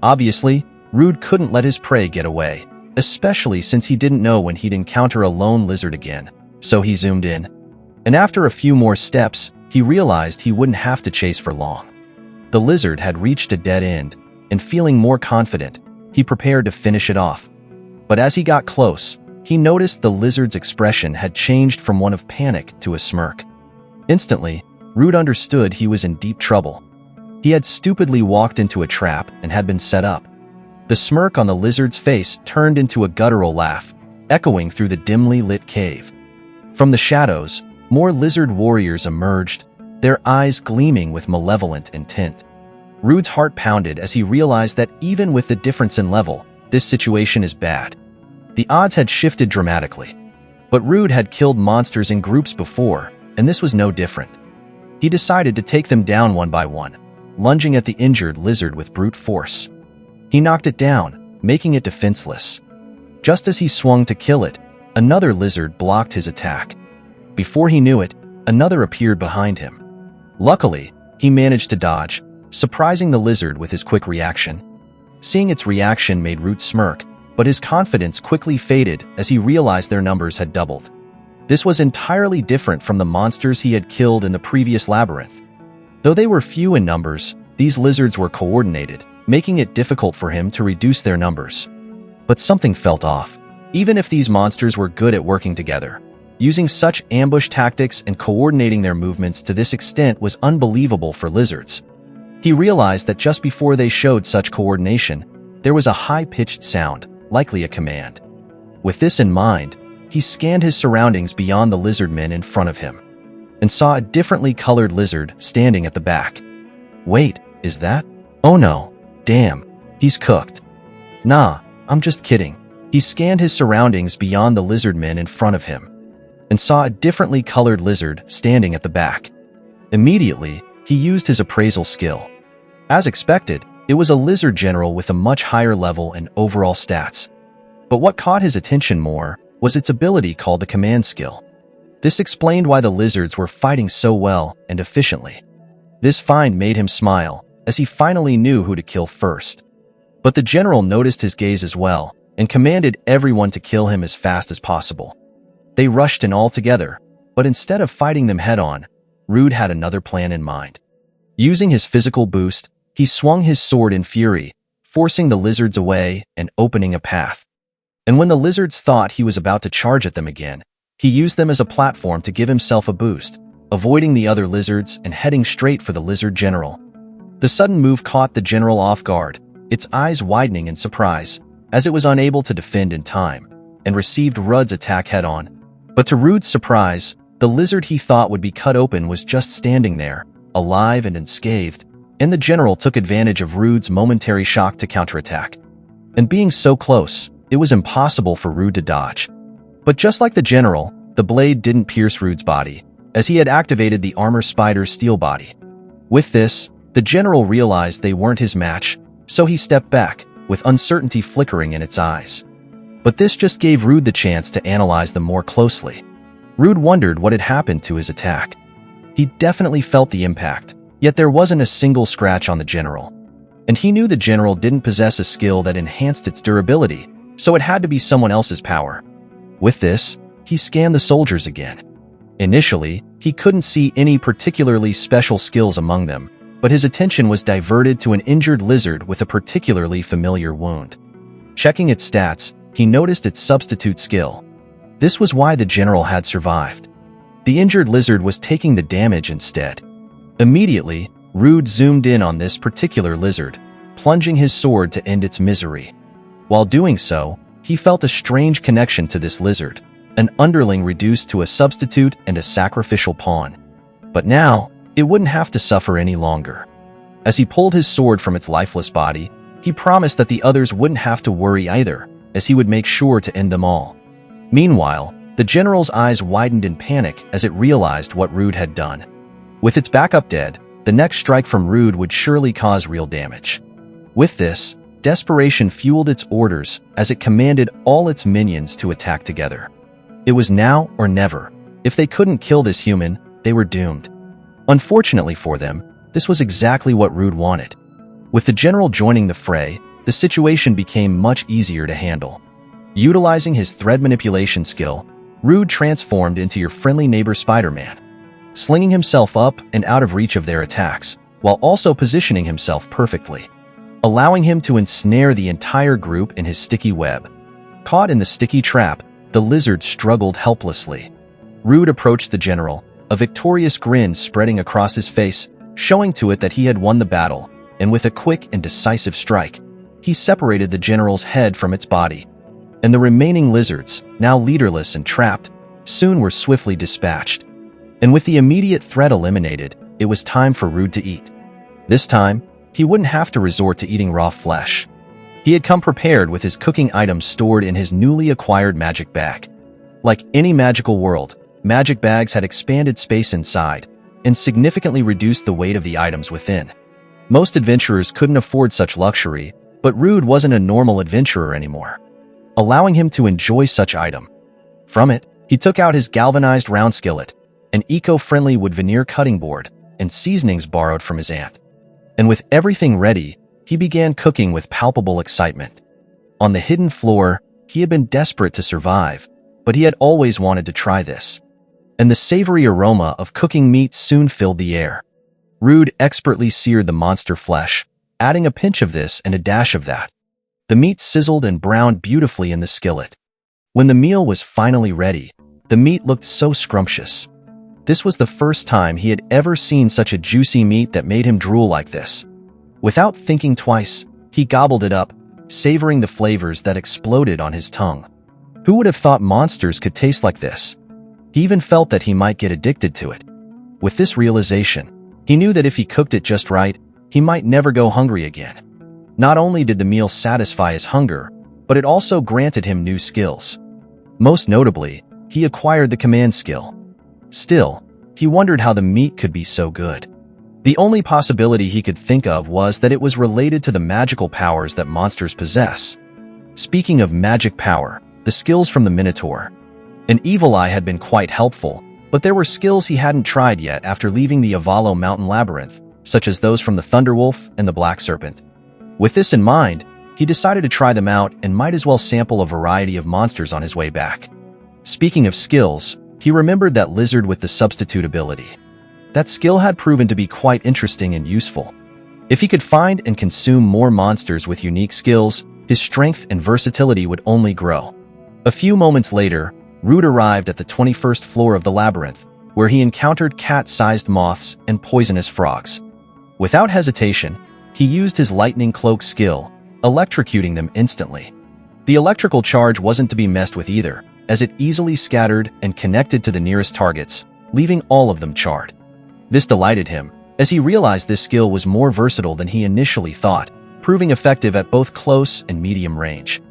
Obviously, Rude couldn't let his prey get away, especially since he didn't know when he'd encounter a lone lizard again, so he zoomed in. And after a few more steps, he realized he wouldn't have to chase for long. The lizard had reached a dead end, and feeling more confident, he prepared to finish it off. But as he got close, he noticed the lizard's expression had changed from one of panic to a smirk. Instantly, Rude understood he was in deep trouble. He had stupidly walked into a trap and had been set up. The smirk on the lizard's face turned into a guttural laugh, echoing through the dimly lit cave. From the shadows, more lizard warriors emerged, their eyes gleaming with malevolent intent. Rude's heart pounded as he realized that even with the difference in level, this situation is bad. The odds had shifted dramatically. But Rude had killed monsters in groups before, and this was no different. He decided to take them down one by one, lunging at the injured lizard with brute force. He knocked it down, making it defenseless. Just as he swung to kill it, another lizard blocked his attack. Before he knew it, another appeared behind him. Luckily, he managed to dodge, surprising the lizard with his quick reaction. Seeing its reaction made Root smirk, but his confidence quickly faded as he realized their numbers had doubled. This was entirely different from the monsters he had killed in the previous labyrinth. Though they were few in numbers, these lizards were coordinated, making it difficult for him to reduce their numbers. But something felt off. Even if these monsters were good at working together, using such ambush tactics and coordinating their movements to this extent was unbelievable for lizards. He realized that just before they showed such coordination, there was a high-pitched sound, likely a command. With this in mind, he scanned his surroundings beyond the lizard men in front of him, and saw a differently colored lizard standing at the back. Wait, is that? Oh no, damn, he's cooked. Nah, I'm just kidding. He scanned his surroundings beyond the lizard men in front of him, and saw a differently colored lizard standing at the back. Immediately, he used his appraisal skill. As expected, it was a lizard general with a much higher level and overall stats. But what caught his attention more was its ability called the command skill. This explained why the lizards were fighting so well and efficiently. This find made him smile, as he finally knew who to kill first. But the general noticed his gaze as well, and commanded everyone to kill him as fast as possible. They rushed in all together, but instead of fighting them head-on, Rude had another plan in mind. Using his physical boost, he swung his sword in fury, forcing the lizards away and opening a path. And when the lizards thought he was about to charge at them again, he used them as a platform to give himself a boost, avoiding the other lizards and heading straight for the lizard general. The sudden move caught the general off guard, its eyes widening in surprise, as it was unable to defend in time, and received Rude's attack head-on. But to Rude's surprise, the lizard he thought would be cut open was just standing there, alive and unscathed, and the general took advantage of Rude's momentary shock to counterattack. And being so close, it was impossible for Rude to dodge. But just like the general, the blade didn't pierce Rude's body, as he had activated the armor spider's steel body. With this, the general realized they weren't his match, so he stepped back, with uncertainty flickering in its eyes. But this just gave Rude the chance to analyze them more closely. Rude wondered what had happened to his attack. He definitely felt the impact, yet there wasn't a single scratch on the general. And he knew the general didn't possess a skill that enhanced its durability, so it had to be someone else's power. With this, he scanned the soldiers again. Initially, he couldn't see any particularly special skills among them, but his attention was diverted to an injured lizard with a particularly familiar wound. Checking its stats, he noticed its substitute skill. This was why the general had survived. The injured lizard was taking the damage instead. Immediately, Rude zoomed in on this particular lizard, plunging his sword to end its misery. While doing so, he felt a strange connection to this lizard, an underling reduced to a substitute and a sacrificial pawn. But now, it wouldn't have to suffer any longer. As he pulled his sword from its lifeless body, he promised that the others wouldn't have to worry either, as he would make sure to end them all. Meanwhile, the general's eyes widened in panic as it realized what Rude had done. With its backup dead, the next strike from Rude would surely cause real damage. With this, desperation fueled its orders as it commanded all its minions to attack together. It was now or never. If they couldn't kill this human, they were doomed. Unfortunately for them, this was exactly what Rude wanted. With the general joining the fray, the situation became much easier to handle. Utilizing his thread manipulation skill, Rude transformed into your friendly neighbor Spider-Man, slinging himself up and out of reach of their attacks, while also positioning himself perfectly, allowing him to ensnare the entire group in his sticky web. Caught in the sticky trap, the lizard struggled helplessly. Rude approached the general, a victorious grin spreading across his face, showing to it that he had won the battle, and with a quick and decisive strike, he separated the general's head from its body. And the remaining lizards, now leaderless and trapped, soon were swiftly dispatched. And with the immediate threat eliminated, it was time for Rude to eat. This time, he wouldn't have to resort to eating raw flesh. He had come prepared with his cooking items stored in his newly acquired magic bag. Like any magical world, magic bags had expanded space inside and significantly reduced the weight of the items within. Most adventurers couldn't afford such luxury, but Rude wasn't a normal adventurer anymore, allowing him to enjoy such item. From it, he took out his galvanized round skillet, an eco-friendly wood veneer cutting board, and seasonings borrowed from his aunt. And with everything ready, he began cooking with palpable excitement. On the hidden floor, he had been desperate to survive, but he had always wanted to try this. And the savory aroma of cooking meat soon filled the air. Rude expertly seared the monster flesh, adding a pinch of this and a dash of that. The meat sizzled and browned beautifully in the skillet. When the meal was finally ready, the meat looked so scrumptious. This was the first time he had ever seen such a juicy meat that made him drool like this. Without thinking twice, he gobbled it up, savoring the flavors that exploded on his tongue. Who would have thought monsters could taste like this? He even felt that he might get addicted to it. With this realization, he knew that if he cooked it just right, he might never go hungry again. Not only did the meal satisfy his hunger, but it also granted him new skills. Most notably, he acquired the command skill. Still, he wondered how the meat could be so good. The only possibility he could think of was that it was related to the magical powers that monsters possess. Speaking of magic power, the skills from the Minotaur. An evil eye had been quite helpful, but there were skills he hadn't tried yet after leaving the Avalo Mountain Labyrinth, such as those from the Thunderwolf and the Black Serpent. With this in mind, he decided to try them out and might as well sample a variety of monsters on his way back. Speaking of skills, he remembered that lizard with the substitute ability. That skill had proven to be quite interesting and useful. If he could find and consume more monsters with unique skills, his strength and versatility would only grow. A few moments later, Rude arrived at the 21st floor of the labyrinth, where he encountered cat-sized moths and poisonous frogs. Without hesitation, he used his lightning cloak skill, electrocuting them instantly. The electrical charge wasn't to be messed with either, as it easily scattered and connected to the nearest targets, leaving all of them charred. This delighted him, as he realized this skill was more versatile than he initially thought, proving effective at both close and medium range.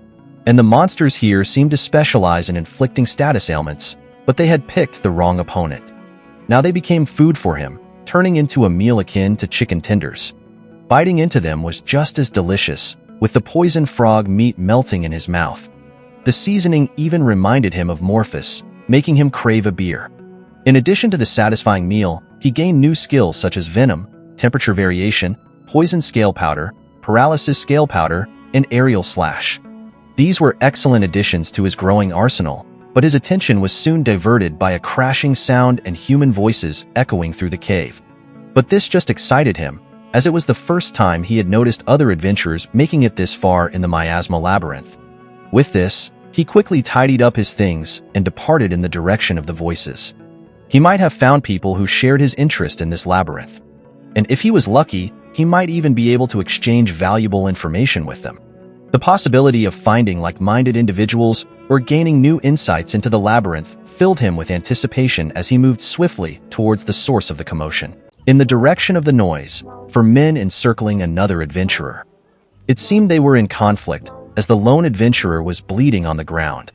And the monsters here seemed to specialize in inflicting status ailments, but they had picked the wrong opponent. Now they became food for him, turning into a meal akin to chicken tenders. Biting into them was just as delicious, with the poison frog meat melting in his mouth. The seasoning even reminded him of Morphus, making him crave a beer. In addition to the satisfying meal, he gained new skills such as venom, temperature variation, poison scale powder, paralysis scale powder, and aerial slash. These were excellent additions to his growing arsenal, but his attention was soon diverted by a crashing sound and human voices echoing through the cave. But this just excited him, as it was the first time he had noticed other adventurers making it this far in the miasma labyrinth. With this, he quickly tidied up his things and departed in the direction of the voices. He might have found people who shared his interest in this labyrinth. And if he was lucky, he might even be able to exchange valuable information with them. The possibility of finding like-minded individuals or gaining new insights into the labyrinth filled him with anticipation as he moved swiftly towards the source of the commotion, in the direction of the noise, for men encircling another adventurer. It seemed they were in conflict, as the lone adventurer was bleeding on the ground,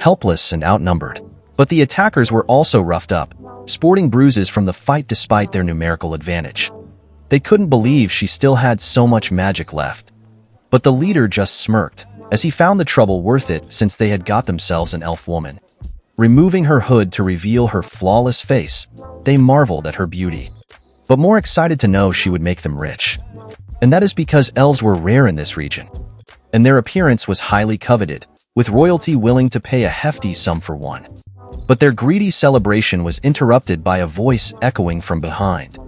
helpless and outnumbered. But the attackers were also roughed up, sporting bruises from the fight despite their numerical advantage. They couldn't believe she still had so much magic left. But the leader just smirked, as he found the trouble worth it since they had got themselves an elf woman. Removing her hood to reveal her flawless face, they marveled at her beauty, but more excited to know she would make them rich. And that is because elves were rare in this region, and their appearance was highly coveted, with royalty willing to pay a hefty sum for one. But their greedy celebration was interrupted by a voice echoing from behind.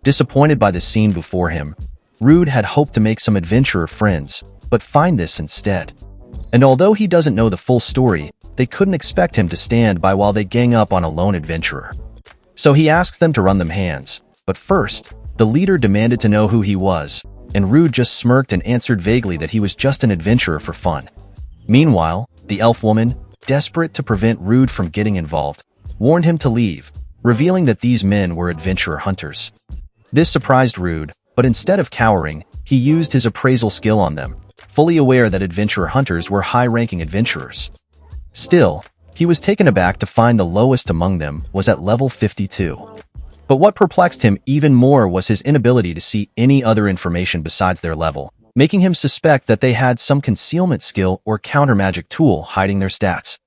Disappointed by the scene before him, Rude had hoped to make some adventurer friends, but find this instead. And although he doesn't know the full story, they couldn't expect him to stand by while they gang up on a lone adventurer. So he asked them to run them hands. But first, the leader demanded to know who he was, and Rude just smirked and answered vaguely that he was just an adventurer for fun. Meanwhile, the elf woman, desperate to prevent Rude from getting involved, warned him to leave, revealing that these men were adventurer hunters. This surprised Rude, but instead of cowering, he used his appraisal skill on them, fully aware that adventurer hunters were high-ranking adventurers. Still, he was taken aback to find the lowest among them was at level 52. But what perplexed him even more was his inability to see any other information besides their level, making him suspect that they had some concealment skill or counter-magic tool hiding their stats.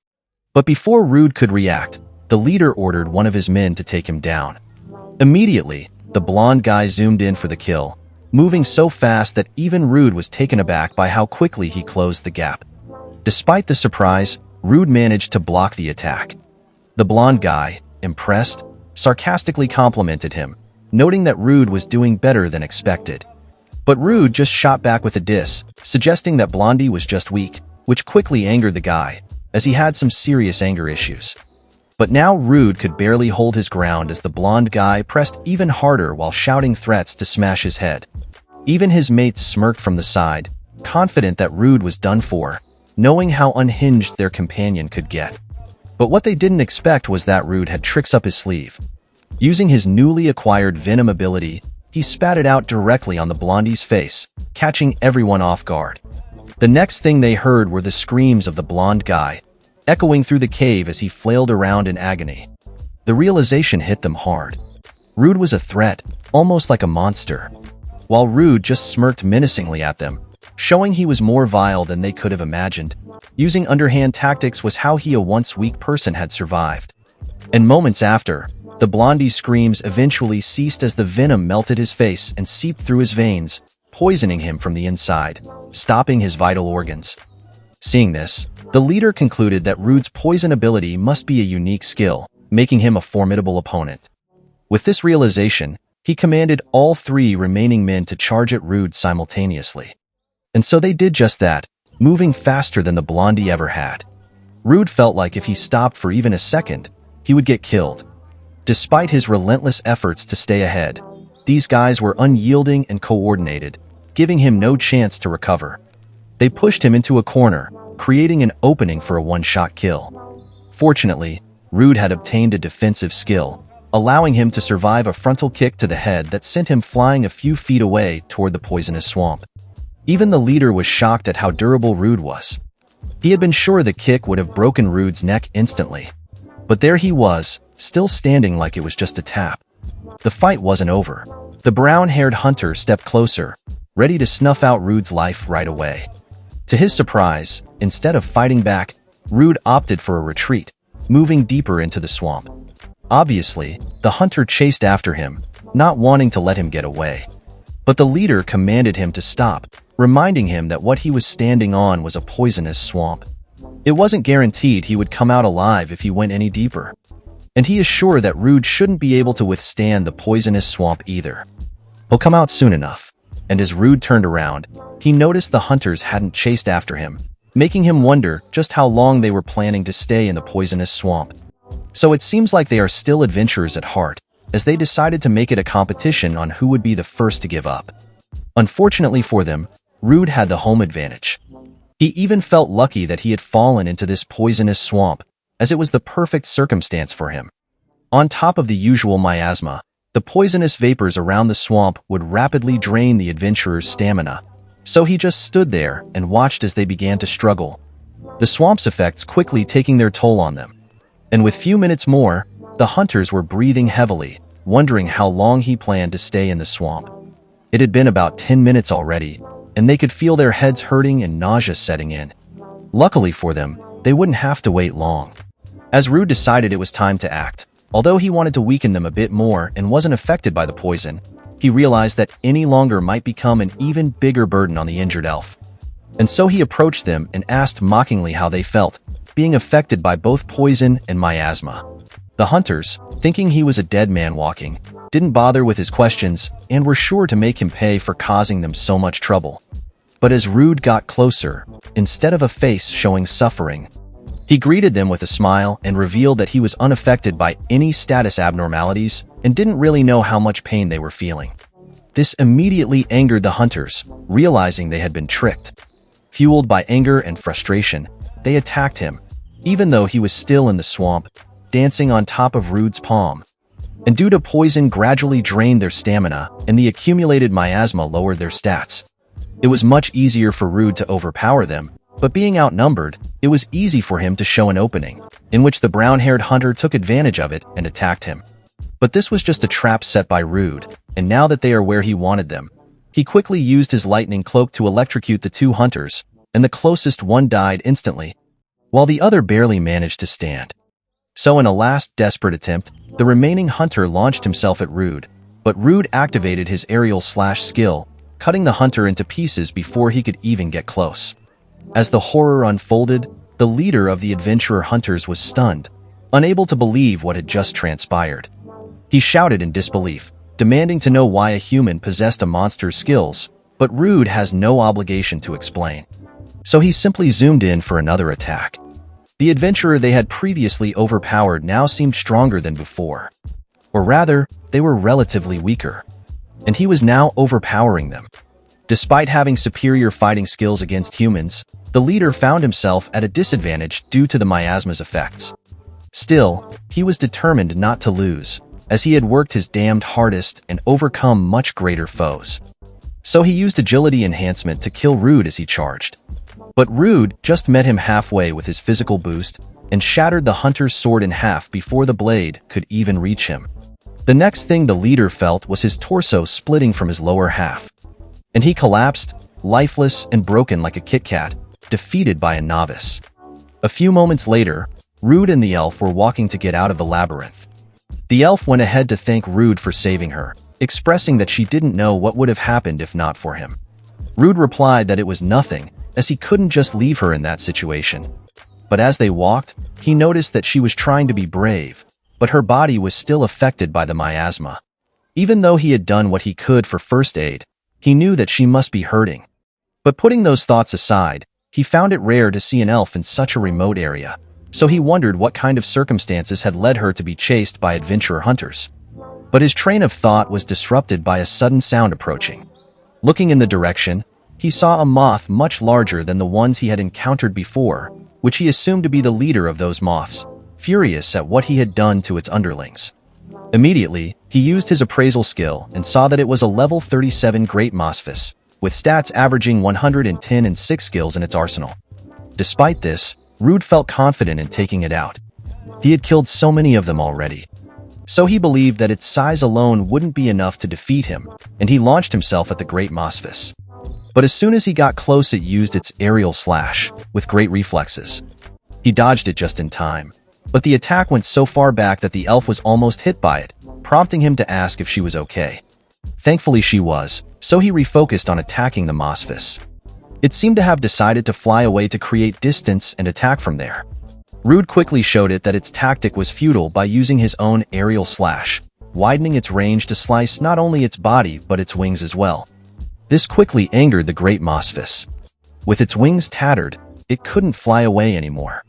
But before Rude could react, the leader ordered one of his men to take him down. Immediately, the blonde guy zoomed in for the kill, moving so fast that even Rude was taken aback by how quickly he closed the gap. Despite the surprise, Rude managed to block the attack. The blonde guy, impressed, sarcastically complimented him, noting that Rude was doing better than expected. But Rude just shot back with a diss, suggesting that Blondie was just weak, which quickly angered the guy, as he had some serious anger issues. But now Rude could barely hold his ground as the blonde guy pressed even harder while shouting threats to smash his head. Even his mates smirked from the side, confident that Rude was done for, knowing how unhinged their companion could get. But what they didn't expect was that Rude had tricks up his sleeve. Using his newly acquired venom ability, he spat it out directly on the blondie's face, catching everyone off guard. The next thing they heard were the screams of the blonde guy, echoing through the cave as he flailed around in agony. The realization hit them hard. Rude was a threat, almost like a monster, while Rude just smirked menacingly at them, showing he was more vile than they could have imagined. Using underhand tactics was how he, a once weak person, had survived. And moments after, the blondie's screams eventually ceased as the venom melted his face and seeped through his veins, poisoning him from the inside, stopping his vital organs. Seeing this, the leader concluded that Rude's poison ability must be a unique skill, making him a formidable opponent. With this realization, he commanded all 3 remaining men to charge at Rude simultaneously. And so they did just that, moving faster than the blondie ever had. Rude felt like if he stopped for even a second, he would get killed. Despite his relentless efforts to stay ahead, these guys were unyielding and coordinated, giving him no chance to recover. They pushed him into a corner, creating an opening for a one-shot kill. Fortunately, Rude had obtained a defensive skill, allowing him to survive a frontal kick to the head that sent him flying a few feet away toward the poisonous swamp. Even the leader was shocked at how durable Rude was. He had been sure the kick would have broken Rude's neck instantly. But there he was, still standing like it was just a tap. The fight wasn't over. The brown-haired hunter stepped closer, ready to snuff out Rude's life right away. To his surprise, instead of fighting back, Rude opted for a retreat, moving deeper into the swamp. Obviously, the hunter chased after him, not wanting to let him get away. But the leader commanded him to stop, reminding him that what he was standing on was a poisonous swamp. It wasn't guaranteed he would come out alive if he went any deeper. And he is sure that Rude shouldn't be able to withstand the poisonous swamp either. He'll come out soon enough. And as Rude turned around, he noticed the hunters hadn't chased after him, making him wonder just how long they were planning to stay in the poisonous swamp. So it seems like they are still adventurers at heart, as they decided to make it a competition on who would be the first to give up. Unfortunately for them, Rude had the home advantage. He even felt lucky that he had fallen into this poisonous swamp, as it was the perfect circumstance for him. On top of the usual miasma, the poisonous vapors around the swamp would rapidly drain the adventurer's stamina, so he just stood there and watched as they began to struggle, the swamp's effects quickly taking their toll on them. And with few minutes more, the hunters were breathing heavily, wondering how long he planned to stay in the swamp. It had been about 10 minutes already, and they could feel their heads hurting and nausea setting in. Luckily for them, they wouldn't have to wait long. As Rude decided it was time to act, although he wanted to weaken them a bit more and wasn't affected by the poison, he realized that any longer might become an even bigger burden on the injured elf. And so he approached them and asked mockingly how they felt, being affected by both poison and miasma. The hunters, thinking he was a dead man walking, didn't bother with his questions and were sure to make him pay for causing them so much trouble. But as Rude got closer, instead of a face showing suffering, He greeted them with a smile and revealed that he was unaffected by any status abnormalities and didn't really know how much pain they were feeling. This immediately angered the hunters, realizing they had been tricked. Fueled by anger and frustration, they attacked him, even though he was still in the swamp, dancing on top of Rude's palm. And due to poison gradually drained their stamina, and the accumulated miasma lowered their stats. It was much easier for Rude to overpower them, but being outnumbered, it was easy for him to show an opening, in which the brown-haired hunter took advantage of it and attacked him. But this was just a trap set by Rude, and now that they are where he wanted them, he quickly used his lightning cloak to electrocute the two hunters, and the closest one died instantly, while the other barely managed to stand. So in a last desperate attempt, the remaining hunter launched himself at Rude, but Rude activated his aerial slash skill, cutting the hunter into pieces before he could even get close. As the horror unfolded, the leader of the adventurer hunters was stunned, unable to believe what had just transpired. He shouted in disbelief, demanding to know why a human possessed a monster's skills, but Rude has no obligation to explain. So he simply zoomed in for another attack. The adventurer they had previously overpowered now seemed stronger than before. Or rather, they were relatively weaker. And he was now overpowering them. Despite having superior fighting skills against humans, the leader found himself at a disadvantage due to the miasma's effects. Still, he was determined not to lose, as he had worked his damned hardest and overcome much greater foes. So he used agility enhancement to kill Rude as he charged. But Rude just met him halfway with his physical boost and shattered the hunter's sword in half before the blade could even reach him. The next thing the leader felt was his torso splitting from his lower half. And he collapsed, lifeless and broken like a Kit Kat, defeated by a novice. A few moments later, Rude and the elf were walking to get out of the labyrinth. The elf went ahead to thank Rude for saving her, expressing that she didn't know what would have happened if not for him. Rude replied that it was nothing, as he couldn't just leave her in that situation. But as they walked, he noticed that she was trying to be brave, but her body was still affected by the miasma. Even though he had done what he could for first aid, he knew that she must be hurting. But putting those thoughts aside, he found it rare to see an elf in such a remote area, so he wondered what kind of circumstances had led her to be chased by adventurer hunters. But his train of thought was disrupted by a sudden sound approaching. Looking in the direction, he saw a moth much larger than the ones he had encountered before, which he assumed to be the leader of those moths, furious at what he had done to its underlings. Immediately, he used his appraisal skill and saw that it was a level 37 Great Mothfish, with stats averaging 110 and 6 skills in its arsenal. Despite this, Rude felt confident in taking it out. He had killed so many of them already. So he believed that its size alone wouldn't be enough to defeat him, and he launched himself at the Great Mothfish. But as soon as he got close, it used its aerial slash, with great reflexes. He dodged it just in time, but the attack went so far back that the elf was almost hit by it, prompting him to ask if she was okay. Thankfully she was, so he refocused on attacking the Mothfish. It seemed to have decided to fly away to create distance and attack from there. Rude quickly showed it that its tactic was futile by using his own aerial slash, widening its range to slice not only its body but its wings as well. This quickly angered the Great Mothfish. With its wings tattered, it couldn't fly away anymore.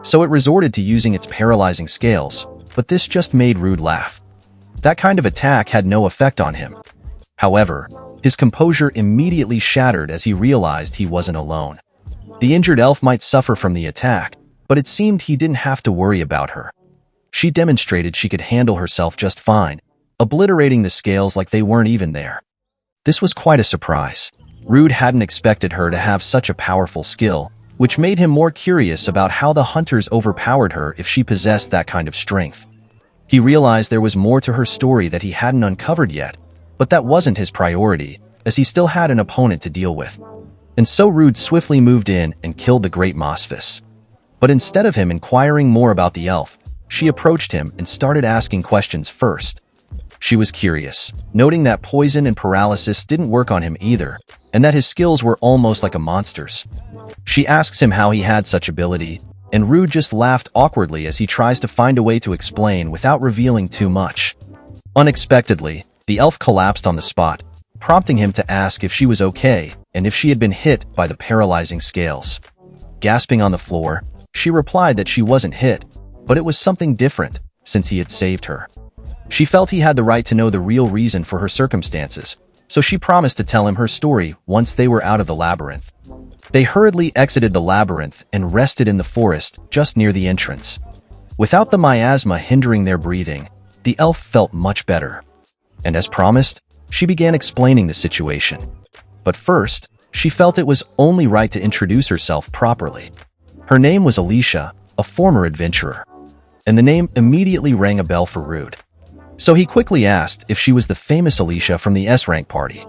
So it resorted to using its paralyzing scales, but this just made Rude laugh. That kind of attack had no effect on him. However, his composure immediately shattered as he realized he wasn't alone. The injured elf might suffer from the attack, but it seemed he didn't have to worry about her. She demonstrated she could handle herself just fine, obliterating the scales like they weren't even there. This was quite a surprise. Rude hadn't expected her to have such a powerful skill, which made him more curious about how the hunters overpowered her if she possessed that kind of strength. He realized there was more to her story that he hadn't uncovered yet, but that wasn't his priority, as he still had an opponent to deal with. And so Rude swiftly moved in and killed the Great Mothfish. But instead of him inquiring more about the elf, she approached him and started asking questions first. She was curious, noting that poison and paralysis didn't work on him either, and that his skills were almost like a monster's. She asks him how he had such ability, and Rude just laughed awkwardly as he tries to find a way to explain without revealing too much. Unexpectedly, the elf collapsed on the spot, prompting him to ask if she was okay and if she had been hit by the paralyzing scales. Gasping on the floor, She replied that she wasn't hit, but it was something different, since he had saved her. She felt he had the right to know the real reason for her circumstances, so she promised to tell him her story once they were out of the labyrinth. They hurriedly exited the labyrinth and rested in the forest just near the entrance. Without the miasma hindering their breathing, the elf felt much better. And as promised, she began explaining the situation. But first, she felt it was only right to introduce herself properly. Her name was Alicia, a former adventurer. And the name immediately rang a bell for Rude. So he quickly asked if she was the famous Alicia from the S-rank party.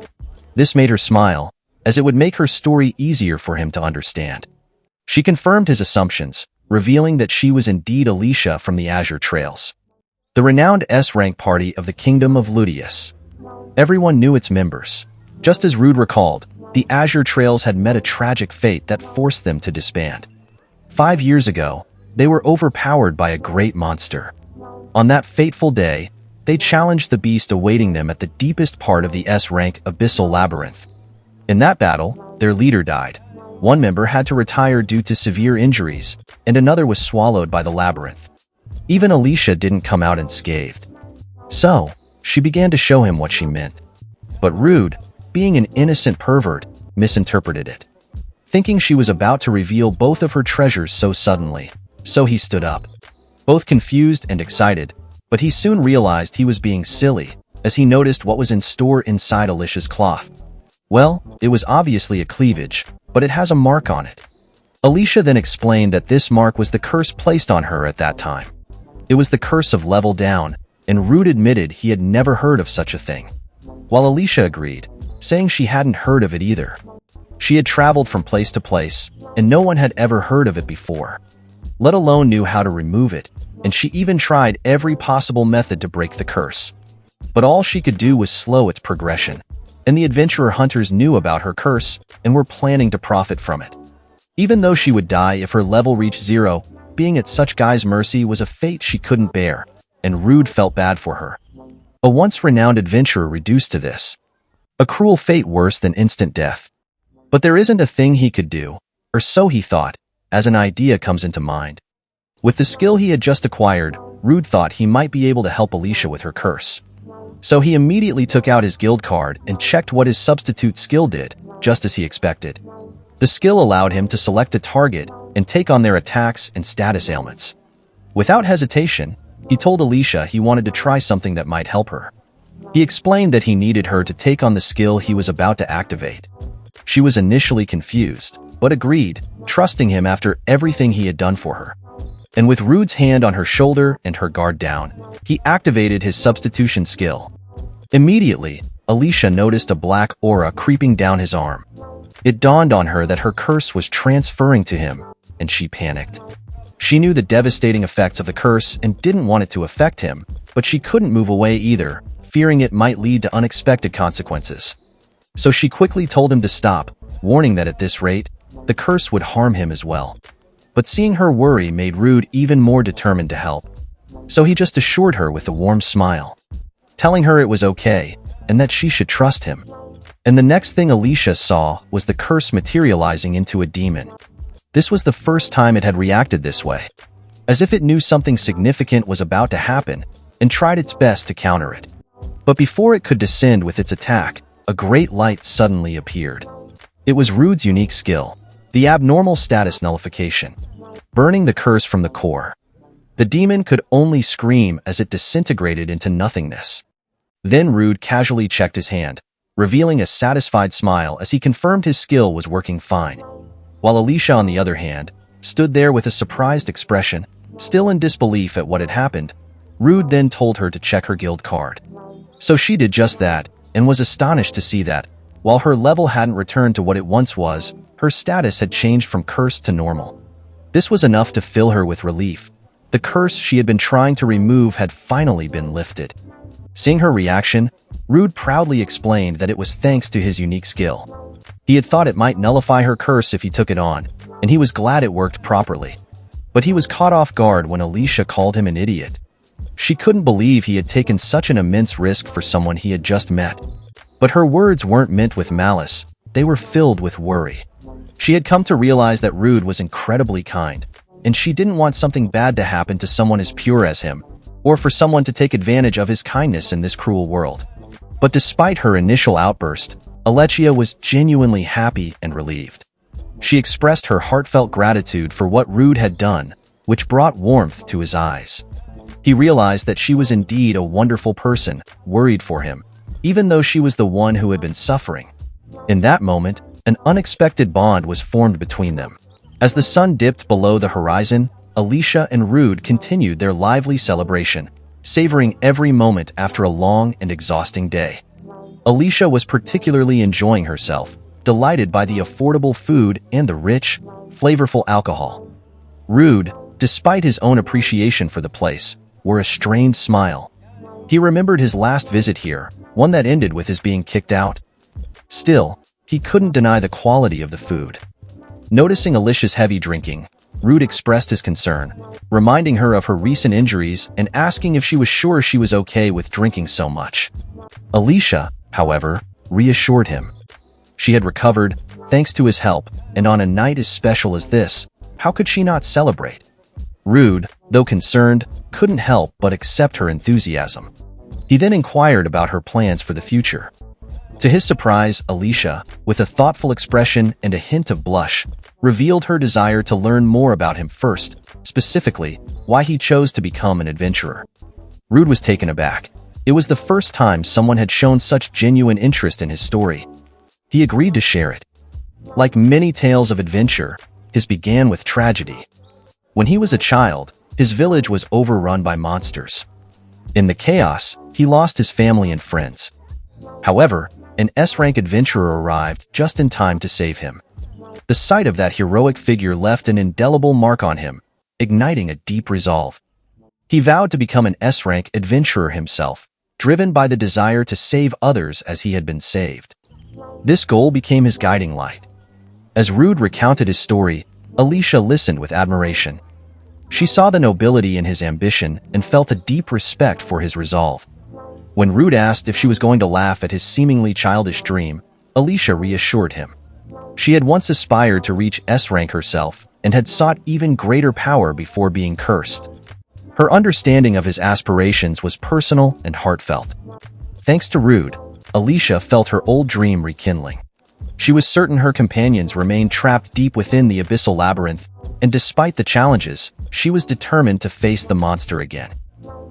This made her smile, as it would make her story easier for him to understand. She confirmed his assumptions, revealing that she was indeed Alicia from the Azure Trails, the renowned S-rank party of the Kingdom of Ludius. Everyone knew its members. Just as Rude recalled, the Azure Trails had met a tragic fate that forced them to disband. 5 years ago, they were overpowered by a great monster. On that fateful day, they challenged the beast awaiting them at the deepest part of the S-rank Abyssal Labyrinth. In that battle, their leader died. One member had to retire due to severe injuries, and another was swallowed by the labyrinth. Even Alicia didn't come out unscathed. So, she began to show him what she meant. But Rude, being an innocent pervert, misinterpreted it, thinking she was about to reveal both of her treasures so suddenly. So he stood up, both confused and excited, but he soon realized he was being silly, as he noticed what was in store inside Alicia's cloth. Well, it was obviously a cleavage, but it has a mark on it. Alicia then explained that this mark was the curse placed on her at that time. It was the curse of level down, and Rude admitted he had never heard of such a thing. While Alicia agreed, saying she hadn't heard of it either. She had traveled from place to place, and no one had ever heard of it before, let alone knew how to remove it, and she even tried every possible method to break the curse. But all she could do was slow its progression, and the adventurer hunters knew about her curse and were planning to profit from it. Even though she would die if her level reached 0, being at such guy's mercy was a fate she couldn't bear, and Rude felt bad for her. A once renowned adventurer reduced to this. A cruel fate worse than instant death. But there isn't a thing he could do, or so he thought, as an idea comes into mind. With the skill he had just acquired, Rude thought he might be able to help Alicia with her curse. So he immediately took out his guild card and checked what his substitute skill did, just as he expected. The skill allowed him to select a target and take on their attacks and status ailments. Without hesitation, he told Alicia he wanted to try something that might help her. He explained that he needed her to take on the skill he was about to activate. She was initially confused, but agreed, trusting him after everything he had done for her. And with Rude's hand on her shoulder and her guard down, he activated his substitution skill. Immediately, Alicia noticed a black aura creeping down his arm. It dawned on her that her curse was transferring to him, and she panicked. She knew the devastating effects of the curse and didn't want it to affect him, but she couldn't move away either, fearing it might lead to unexpected consequences. So she quickly told him to stop, warning that at this rate, the curse would harm him as well. But seeing her worry made Rude even more determined to help. So he just assured her with a warm smile, telling her it was okay, and that she should trust him. And the next thing Alicia saw was the curse materializing into a demon. This was the first time it had reacted this way, as if it knew something significant was about to happen, and tried its best to counter it. But before it could descend with its attack, a great light suddenly appeared. It was Rude's unique skill, the abnormal status nullification, burning the curse from the core. The demon could only scream as it disintegrated into nothingness. Then Rude casually checked his hand, revealing a satisfied smile as he confirmed his skill was working fine. While Alicia, on the other hand, stood there with a surprised expression, still in disbelief at what had happened. Rude then told her to check her guild card. So she did just that, and was astonished to see that, while her level hadn't returned to what it once was, her status had changed from cursed to normal. This was enough to fill her with relief. The curse she had been trying to remove had finally been lifted. Seeing her reaction, Rude proudly explained that it was thanks to his unique skill. He had thought it might nullify her curse if he took it on, and he was glad it worked properly. But he was caught off guard when Alicia called him an idiot. She couldn't believe he had taken such an immense risk for someone he had just met. But her words weren't meant with malice, they were filled with worry. She had come to realize that Rude was incredibly kind, and she didn't want something bad to happen to someone as pure as him, or for someone to take advantage of his kindness in this cruel world. But despite her initial outburst, Alechia was genuinely happy and relieved. She expressed her heartfelt gratitude for what Rude had done, which brought warmth to his eyes. He realized that she was indeed a wonderful person, worried for him, even though she was the one who had been suffering. In that moment, an unexpected bond was formed between them. As the sun dipped below the horizon, Alicia and Rude continued their lively celebration, savoring every moment after a long and exhausting day. Alicia was particularly enjoying herself, delighted by the affordable food and the rich, flavorful alcohol. Rude, despite his own appreciation for the place, wore a strained smile. He remembered his last visit here, one that ended with his being kicked out. Still, he couldn't deny the quality of the food. Noticing Alicia's heavy drinking, Rude expressed his concern, reminding her of her recent injuries and asking if she was sure she was okay with drinking so much. Alicia, however, reassured him. She had recovered, thanks to his help, and on a night as special as this, how could she not celebrate? Rude, though concerned, couldn't help but accept her enthusiasm. He then inquired about her plans for the future. To his surprise, Alicia, with a thoughtful expression and a hint of blush, revealed her desire to learn more about him first, specifically, why he chose to become an adventurer. Rude was taken aback. It was the first time someone had shown such genuine interest in his story. He agreed to share it. Like many tales of adventure, his began with tragedy. When he was a child, his village was overrun by monsters. In the chaos, he lost his family and friends. However, an S-rank adventurer arrived just in time to save him. The sight of that heroic figure left an indelible mark on him, igniting a deep resolve. He vowed to become an S-rank adventurer himself, driven by the desire to save others as he had been saved. This goal became his guiding light. As Rude recounted his story, Alicia listened with admiration. She saw the nobility in his ambition and felt a deep respect for his resolve. When Rude asked if she was going to laugh at his seemingly childish dream, Alicia reassured him. She had once aspired to reach S-rank herself and had sought even greater power before being cursed. Her understanding of his aspirations was personal and heartfelt. Thanks to Rude, Alicia felt her old dream rekindling. She was certain her companions remained trapped deep within the abyssal labyrinth, and despite the challenges, she was determined to face the monster again.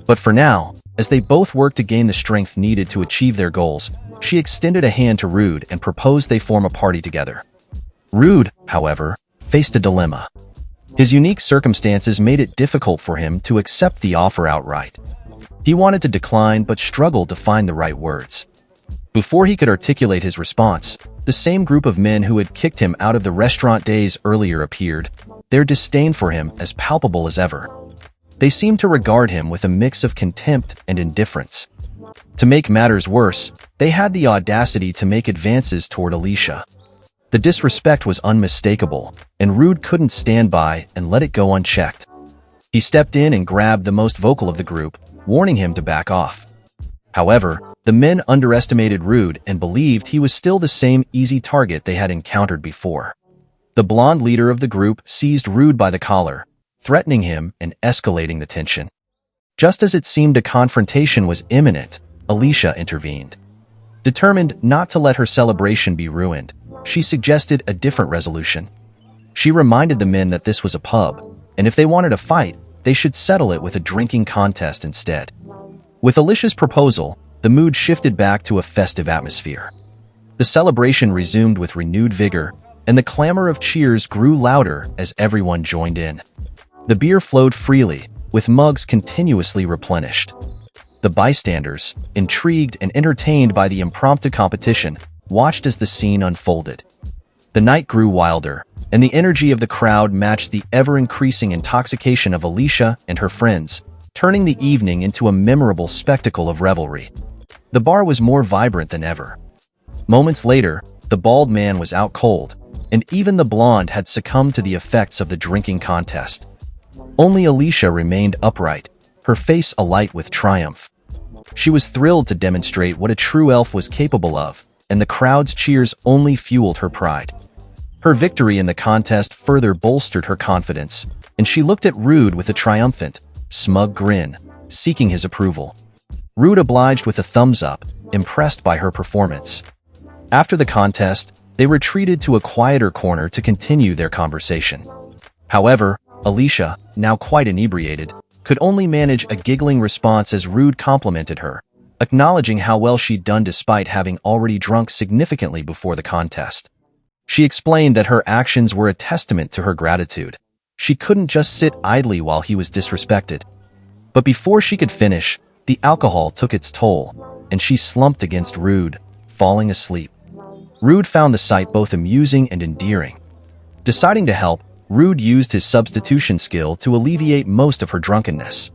But for now, as they both worked to gain the strength needed to achieve their goals, she extended a hand to Rude and proposed they form a party together. Rude, however, faced a dilemma. His unique circumstances made it difficult for him to accept the offer outright. He wanted to decline but struggled to find the right words. Before he could articulate his response, the same group of men who had kicked him out of the restaurant days earlier appeared, their disdain for him as palpable as ever. They seemed to regard him with a mix of contempt and indifference. To make matters worse, they had the audacity to make advances toward Alicia. The disrespect was unmistakable, and Rude couldn't stand by and let it go unchecked. He stepped in and grabbed the most vocal of the group, warning him to back off. However, the men underestimated Rude and believed he was still the same easy target they had encountered before. The blonde leader of the group seized Rude by the collar, threatening him and escalating the tension. Just as it seemed a confrontation was imminent, Alicia intervened. Determined not to let her celebration be ruined, she suggested a different resolution. She reminded the men that this was a pub, and if they wanted a fight, they should settle it with a drinking contest instead. With Alicia's proposal, the mood shifted back to a festive atmosphere. The celebration resumed with renewed vigor, and the clamor of cheers grew louder as everyone joined in. The beer flowed freely, with mugs continuously replenished. The bystanders, intrigued and entertained by the impromptu competition, watched as the scene unfolded. The night grew wilder, and the energy of the crowd matched the ever-increasing intoxication of Alicia and her friends, turning the evening into a memorable spectacle of revelry. The bar was more vibrant than ever. Moments later, the bald man was out cold, and even the blonde had succumbed to the effects of the drinking contest. Only Alicia remained upright, her face alight with triumph. She was thrilled to demonstrate what a true elf was capable of, and the crowd's cheers only fueled her pride. Her victory in the contest further bolstered her confidence, and she looked at Rude with a triumphant, smug grin, seeking his approval. Rude obliged with a thumbs up, impressed by her performance. After the contest, they retreated to a quieter corner to continue their conversation. However, Alicia, now quite inebriated, could only manage a giggling response as Rude complimented her, acknowledging how well she'd done despite having already drunk significantly before the contest. She explained that her actions were a testament to her gratitude. She couldn't just sit idly while he was disrespected. But before she could finish, the alcohol took its toll, and she slumped against Rude, falling asleep. Rude found the sight both amusing and endearing. Deciding to help, Rude used his substitution skill to alleviate most of her drunkenness.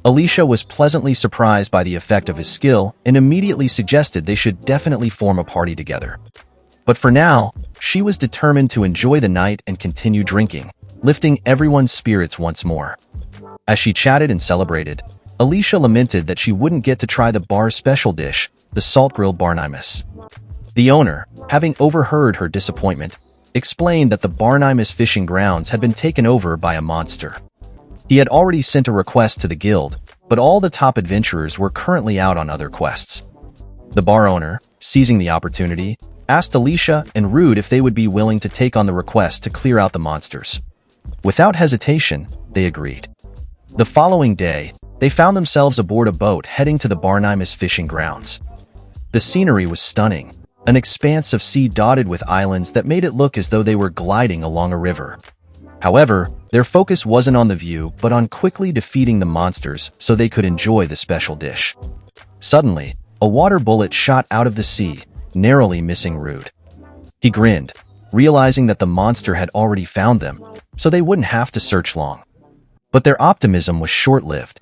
Alicia was pleasantly surprised by the effect of his skill and immediately suggested they should definitely form a party together. But for now, she was determined to enjoy the night and continue drinking, lifting everyone's spirits once more. As she chatted and celebrated, Alicia lamented that she wouldn't get to try the bar's special dish, the salt-grilled Barnimus. The owner, having overheard her disappointment, explained that the Barnimus fishing grounds had been taken over by a monster. He had already sent a request to the guild, but all the top adventurers were currently out on other quests. The bar owner, seizing the opportunity, asked Alicia and Rude if they would be willing to take on the request to clear out the monsters. Without hesitation, they agreed. The following day, they found themselves aboard a boat heading to the Barnimus fishing grounds. The scenery was stunning, an expanse of sea dotted with islands that made it look as though they were gliding along a river. However, their focus wasn't on the view but on quickly defeating the monsters so they could enjoy the special dish. Suddenly, a water bullet shot out of the sea, narrowly missing Rude. He grinned, realizing that the monster had already found them, so they wouldn't have to search long. But their optimism was short-lived.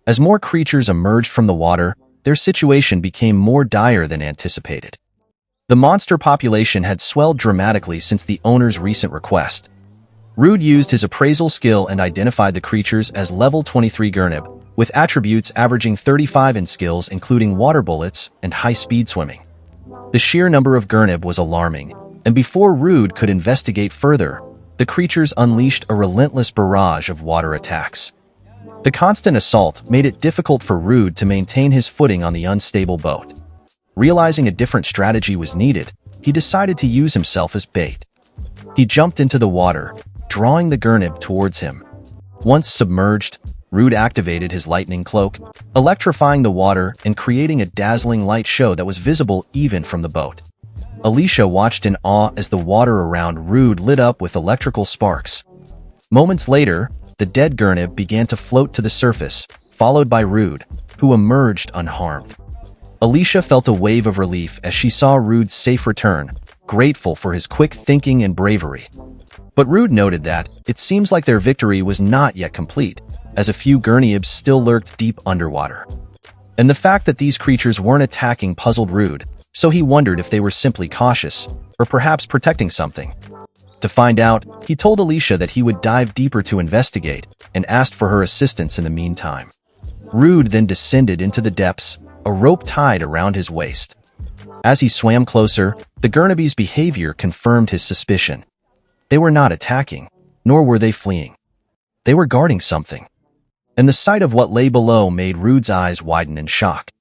As more creatures emerged from the water, their situation became more dire than anticipated. The monster population had swelled dramatically since the owner's recent request. Rude used his appraisal skill and identified the creatures as level 23 Gurnib, with attributes averaging 35 in skills including water bullets and high-speed swimming. The sheer number of Gurnib was alarming, and before Rude could investigate further, the creatures unleashed a relentless barrage of water attacks. The constant assault made it difficult for Rude to maintain his footing on the unstable boat. Realizing a different strategy was needed, he decided to use himself as bait. He jumped into the water, drawing the Gurnib towards him. Once submerged, Rude activated his lightning cloak, electrifying the water and creating a dazzling light show that was visible even from the boat. Alicia watched in awe as the water around Rude lit up with electrical sparks. Moments later, the dead Gurnib began to float to the surface, followed by Rude, who emerged unharmed. Alicia felt a wave of relief as she saw Rude's safe return, grateful for his quick thinking and bravery. But Rude noted that it seems like their victory was not yet complete, as a few Gurnibs still lurked deep underwater. And the fact that these creatures weren't attacking puzzled Rude, so he wondered if they were simply cautious, or perhaps protecting something. To find out, he told Alicia that he would dive deeper to investigate, and asked for her assistance in the meantime. Rude then descended into the depths, a rope tied around his waist. As he swam closer, the Gurnib's behavior confirmed his suspicion. They were not attacking, nor were they fleeing. They were guarding something. And the sight of what lay below made Rude's eyes widen in shock.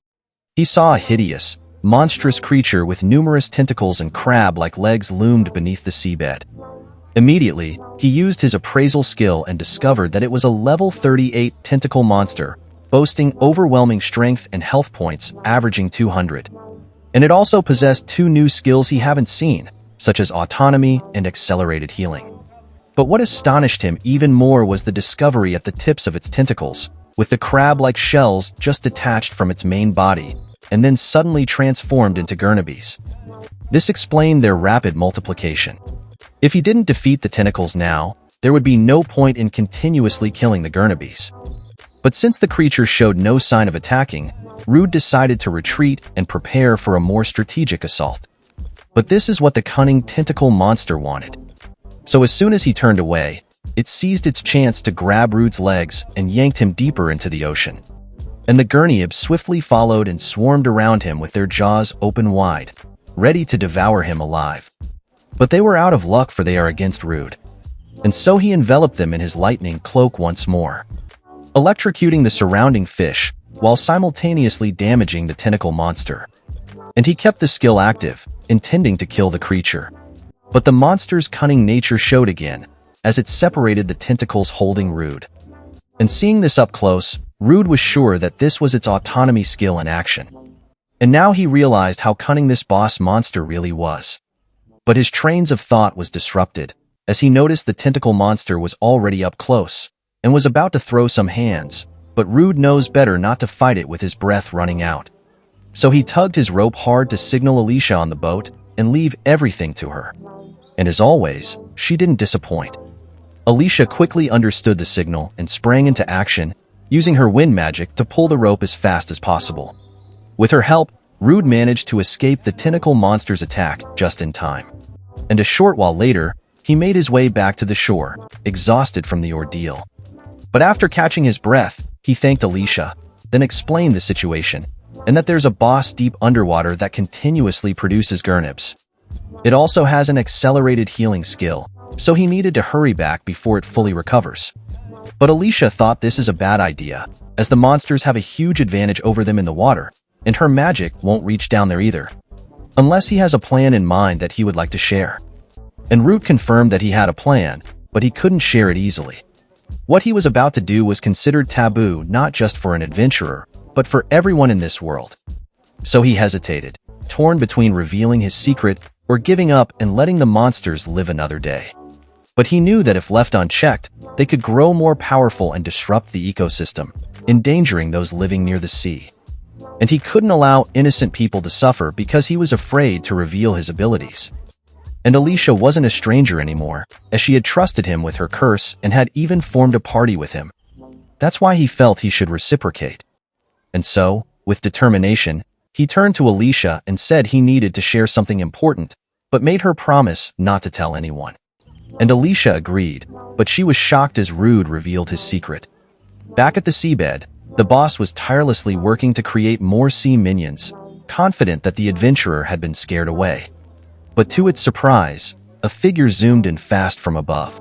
He saw a hideous, monstrous creature with numerous tentacles and crab-like legs loomed beneath the seabed. Immediately, he used his appraisal skill and discovered that it was a level 38 tentacle monster, boasting overwhelming strength and health points averaging 200. And it also possessed two new skills he hadn't seen, such as autonomy and accelerated healing. But what astonished him even more was the discovery at the tips of its tentacles, with the crab-like shells just detached from its main body, and then suddenly transformed into Gurnibs. This explained their rapid multiplication. If he didn't defeat the tentacles now, there would be no point in continuously killing the Gurnibs. But since the creature showed no sign of attacking, Rude decided to retreat and prepare for a more strategic assault. But this is what the cunning tentacle monster wanted. So as soon as he turned away, it seized its chance to grab Rude's legs and yanked him deeper into the ocean. And the Gurnibs swiftly followed and swarmed around him with their jaws open wide, ready to devour him alive. But they were out of luck, for they are against rude. And so he enveloped them in his lightning cloak once more, electrocuting the surrounding fish while simultaneously damaging the tentacle monster. And he kept the skill active, intending to kill the creature. But the monster's cunning nature showed again, as it separated the tentacles holding Rude. And seeing this up close, Rude was sure that this was its autonomy skill in action. And now he realized how cunning this boss monster really was. But his trains of thought was disrupted, as he noticed the tentacle monster was already up close, and was about to throw some hands, but Rude knows better not to fight it with his breath running out. So he tugged his rope hard to signal Alicia on the boat and leave everything to her. And as always, she didn't disappoint. Alicia quickly understood the signal and sprang into action, using her wind magic to pull the rope as fast as possible. With her help, Rude managed to escape the tentacle monster's attack just in time. And a short while later, he made his way back to the shore, exhausted from the ordeal. But after catching his breath, he thanked Alicia, then explained the situation, and that there's a boss deep underwater that continuously produces gurnibs. It also has an accelerated healing skill, so he needed to hurry back before it fully recovers. But Alicia thought this is a bad idea, as the monsters have a huge advantage over them in the water, and her magic won't reach down there either, unless he has a plan in mind that he would like to share. And Root confirmed that he had a plan, but he couldn't share it easily. What he was about to do was considered taboo not just for an adventurer, but for everyone in this world. So he hesitated, torn between revealing his secret or giving up and letting the monsters live another day. But he knew that if left unchecked, they could grow more powerful and disrupt the ecosystem, endangering those living near the sea. And he couldn't allow innocent people to suffer because he was afraid to reveal his abilities. And Alicia wasn't a stranger anymore, as she had trusted him with her curse and had even formed a party with him. That's why he felt he should reciprocate. And so, with determination, he turned to Alicia and said he needed to share something important, but made her promise not to tell anyone. And Alicia agreed, but she was shocked as Rude revealed his secret. Back at the seabed, the boss was tirelessly working to create more sea minions, confident that the adventurer had been scared away. But to its surprise, a figure zoomed in fast from above.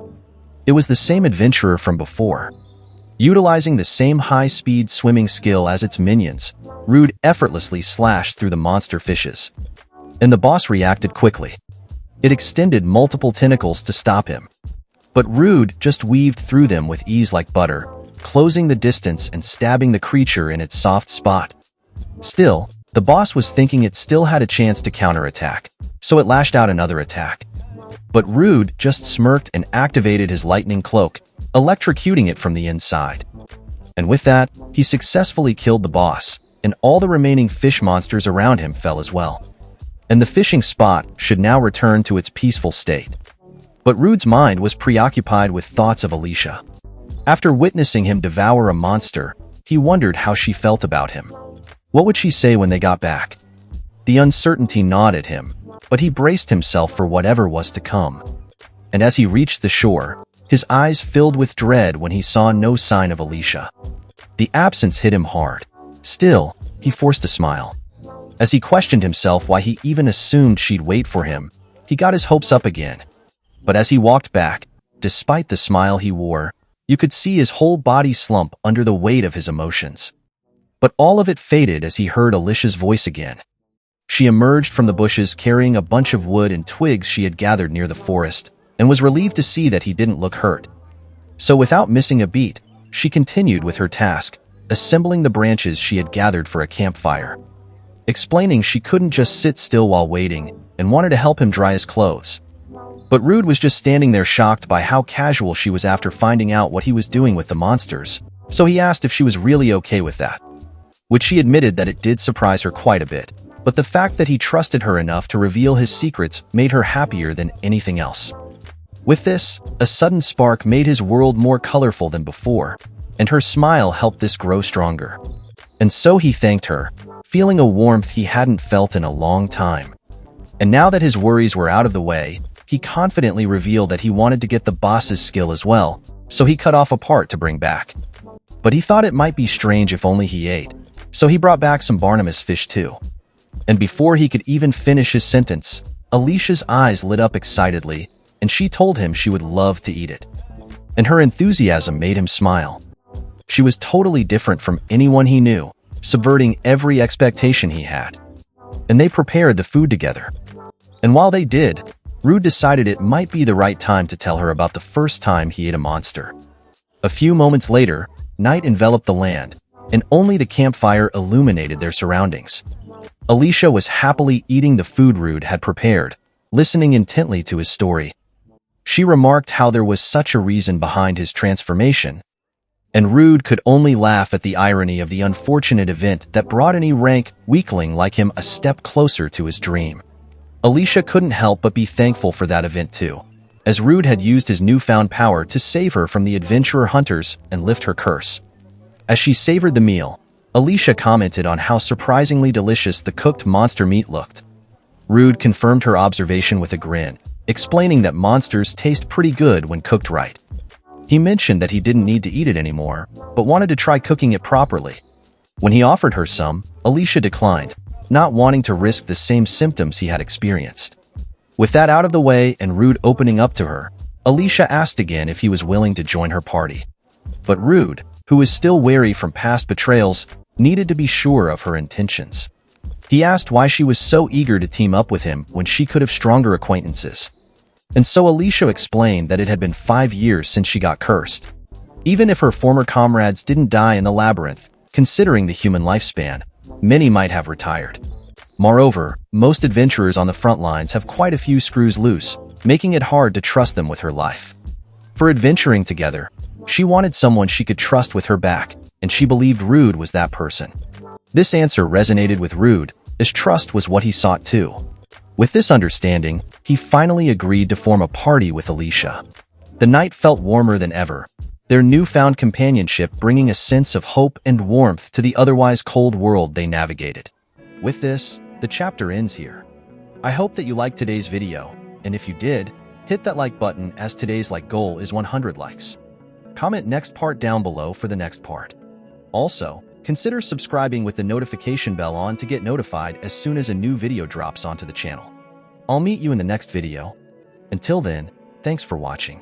It was the same adventurer from before. Utilizing the same high-speed swimming skill as its minions, Rude effortlessly slashed through the monster fishes. And the boss reacted quickly. It extended multiple tentacles to stop him. But Rude just weaved through them with ease like butter, closing the distance and stabbing the creature in its soft spot. Still, the boss was thinking it still had a chance to counterattack, so it lashed out another attack. But Rude just smirked and activated his lightning cloak, electrocuting it from the inside. And with that, he successfully killed the boss, and all the remaining fish monsters around him fell as well. And the fishing spot should now return to its peaceful state. But Rude's mind was preoccupied with thoughts of Alicia. After witnessing him devour a monster, he wondered how she felt about him. What would she say when they got back? The uncertainty gnawed at him, but he braced himself for whatever was to come. And as he reached the shore, his eyes filled with dread when he saw no sign of Alicia. The absence hit him hard. Still, he forced a smile. As he questioned himself why he even assumed she'd wait for him, he got his hopes up again. But as he walked back, despite the smile he wore, you could see his whole body slump under the weight of his emotions. But all of it faded as he heard Alicia's voice again. She emerged from the bushes carrying a bunch of wood and twigs she had gathered near the forest, and was relieved to see that he didn't look hurt. So without missing a beat, she continued with her task, assembling the branches she had gathered for a campfire. Explaining she couldn't just sit still while waiting, and wanted to help him dry his clothes. But Rude was just standing there shocked by how casual she was after finding out what he was doing with the monsters, so he asked if she was really okay with that. Which she admitted that it did surprise her quite a bit, but the fact that he trusted her enough to reveal his secrets made her happier than anything else. With this, a sudden spark made his world more colorful than before, and her smile helped this grow stronger. And so he thanked her, feeling a warmth he hadn't felt in a long time. And now that his worries were out of the way, he confidently revealed that he wanted to get the boss's skill as well, so he cut off a part to bring back. But he thought it might be strange if only he ate, so he brought back some Barnabas fish too. And before he could even finish his sentence, Alicia's eyes lit up excitedly, and she told him she would love to eat it. And her enthusiasm made him smile. She was totally different from anyone he knew, subverting every expectation he had. And they prepared the food together. And while they did, Rude decided it might be the right time to tell her about the first time he ate a monster. A few moments later, night enveloped the land, and only the campfire illuminated their surroundings. Alicia was happily eating the food Rude had prepared, listening intently to his story. She remarked how there was such a reason behind his transformation, and Rude could only laugh at the irony of the unfortunate event that brought an E-rank weakling like him a step closer to his dream. Alicia couldn't help but be thankful for that event too, as Rude had used his newfound power to save her from the adventurer hunters and lift her curse. As she savored the meal, Alicia commented on how surprisingly delicious the cooked monster meat looked. Rude confirmed her observation with a grin, explaining that monsters taste pretty good when cooked right. He mentioned that he didn't need to eat it anymore, but wanted to try cooking it properly. When he offered her some, Alicia declined, not wanting to risk the same symptoms he had experienced. With that out of the way and Rude opening up to her, Alicia asked again if he was willing to join her party. But Rude, who was still wary from past betrayals, needed to be sure of her intentions. He asked why she was so eager to team up with him when she could have stronger acquaintances. And so Alicia explained that it had been 5 years since she got cursed. Even if her former comrades didn't die in the labyrinth, considering the human lifespan, many might have retired. Moreover, most adventurers on the front lines have quite a few screws loose, making it hard to trust them with her life. For adventuring together, she wanted someone she could trust with her back, and she believed Rude was that person. This answer resonated with Rude, as trust was what he sought too. With this understanding, he finally agreed to form a party with Alicia. The night felt warmer than ever, their newfound companionship bringing a sense of hope and warmth to the otherwise cold world they navigated. With this, the chapter ends here. I hope that you liked today's video, and if you did, hit that like button as today's like goal is 100 likes. Comment next part down below for the next part. Also, consider subscribing with the notification bell on to get notified as soon as a new video drops onto the channel. I'll meet you in the next video. Until then, thanks for watching.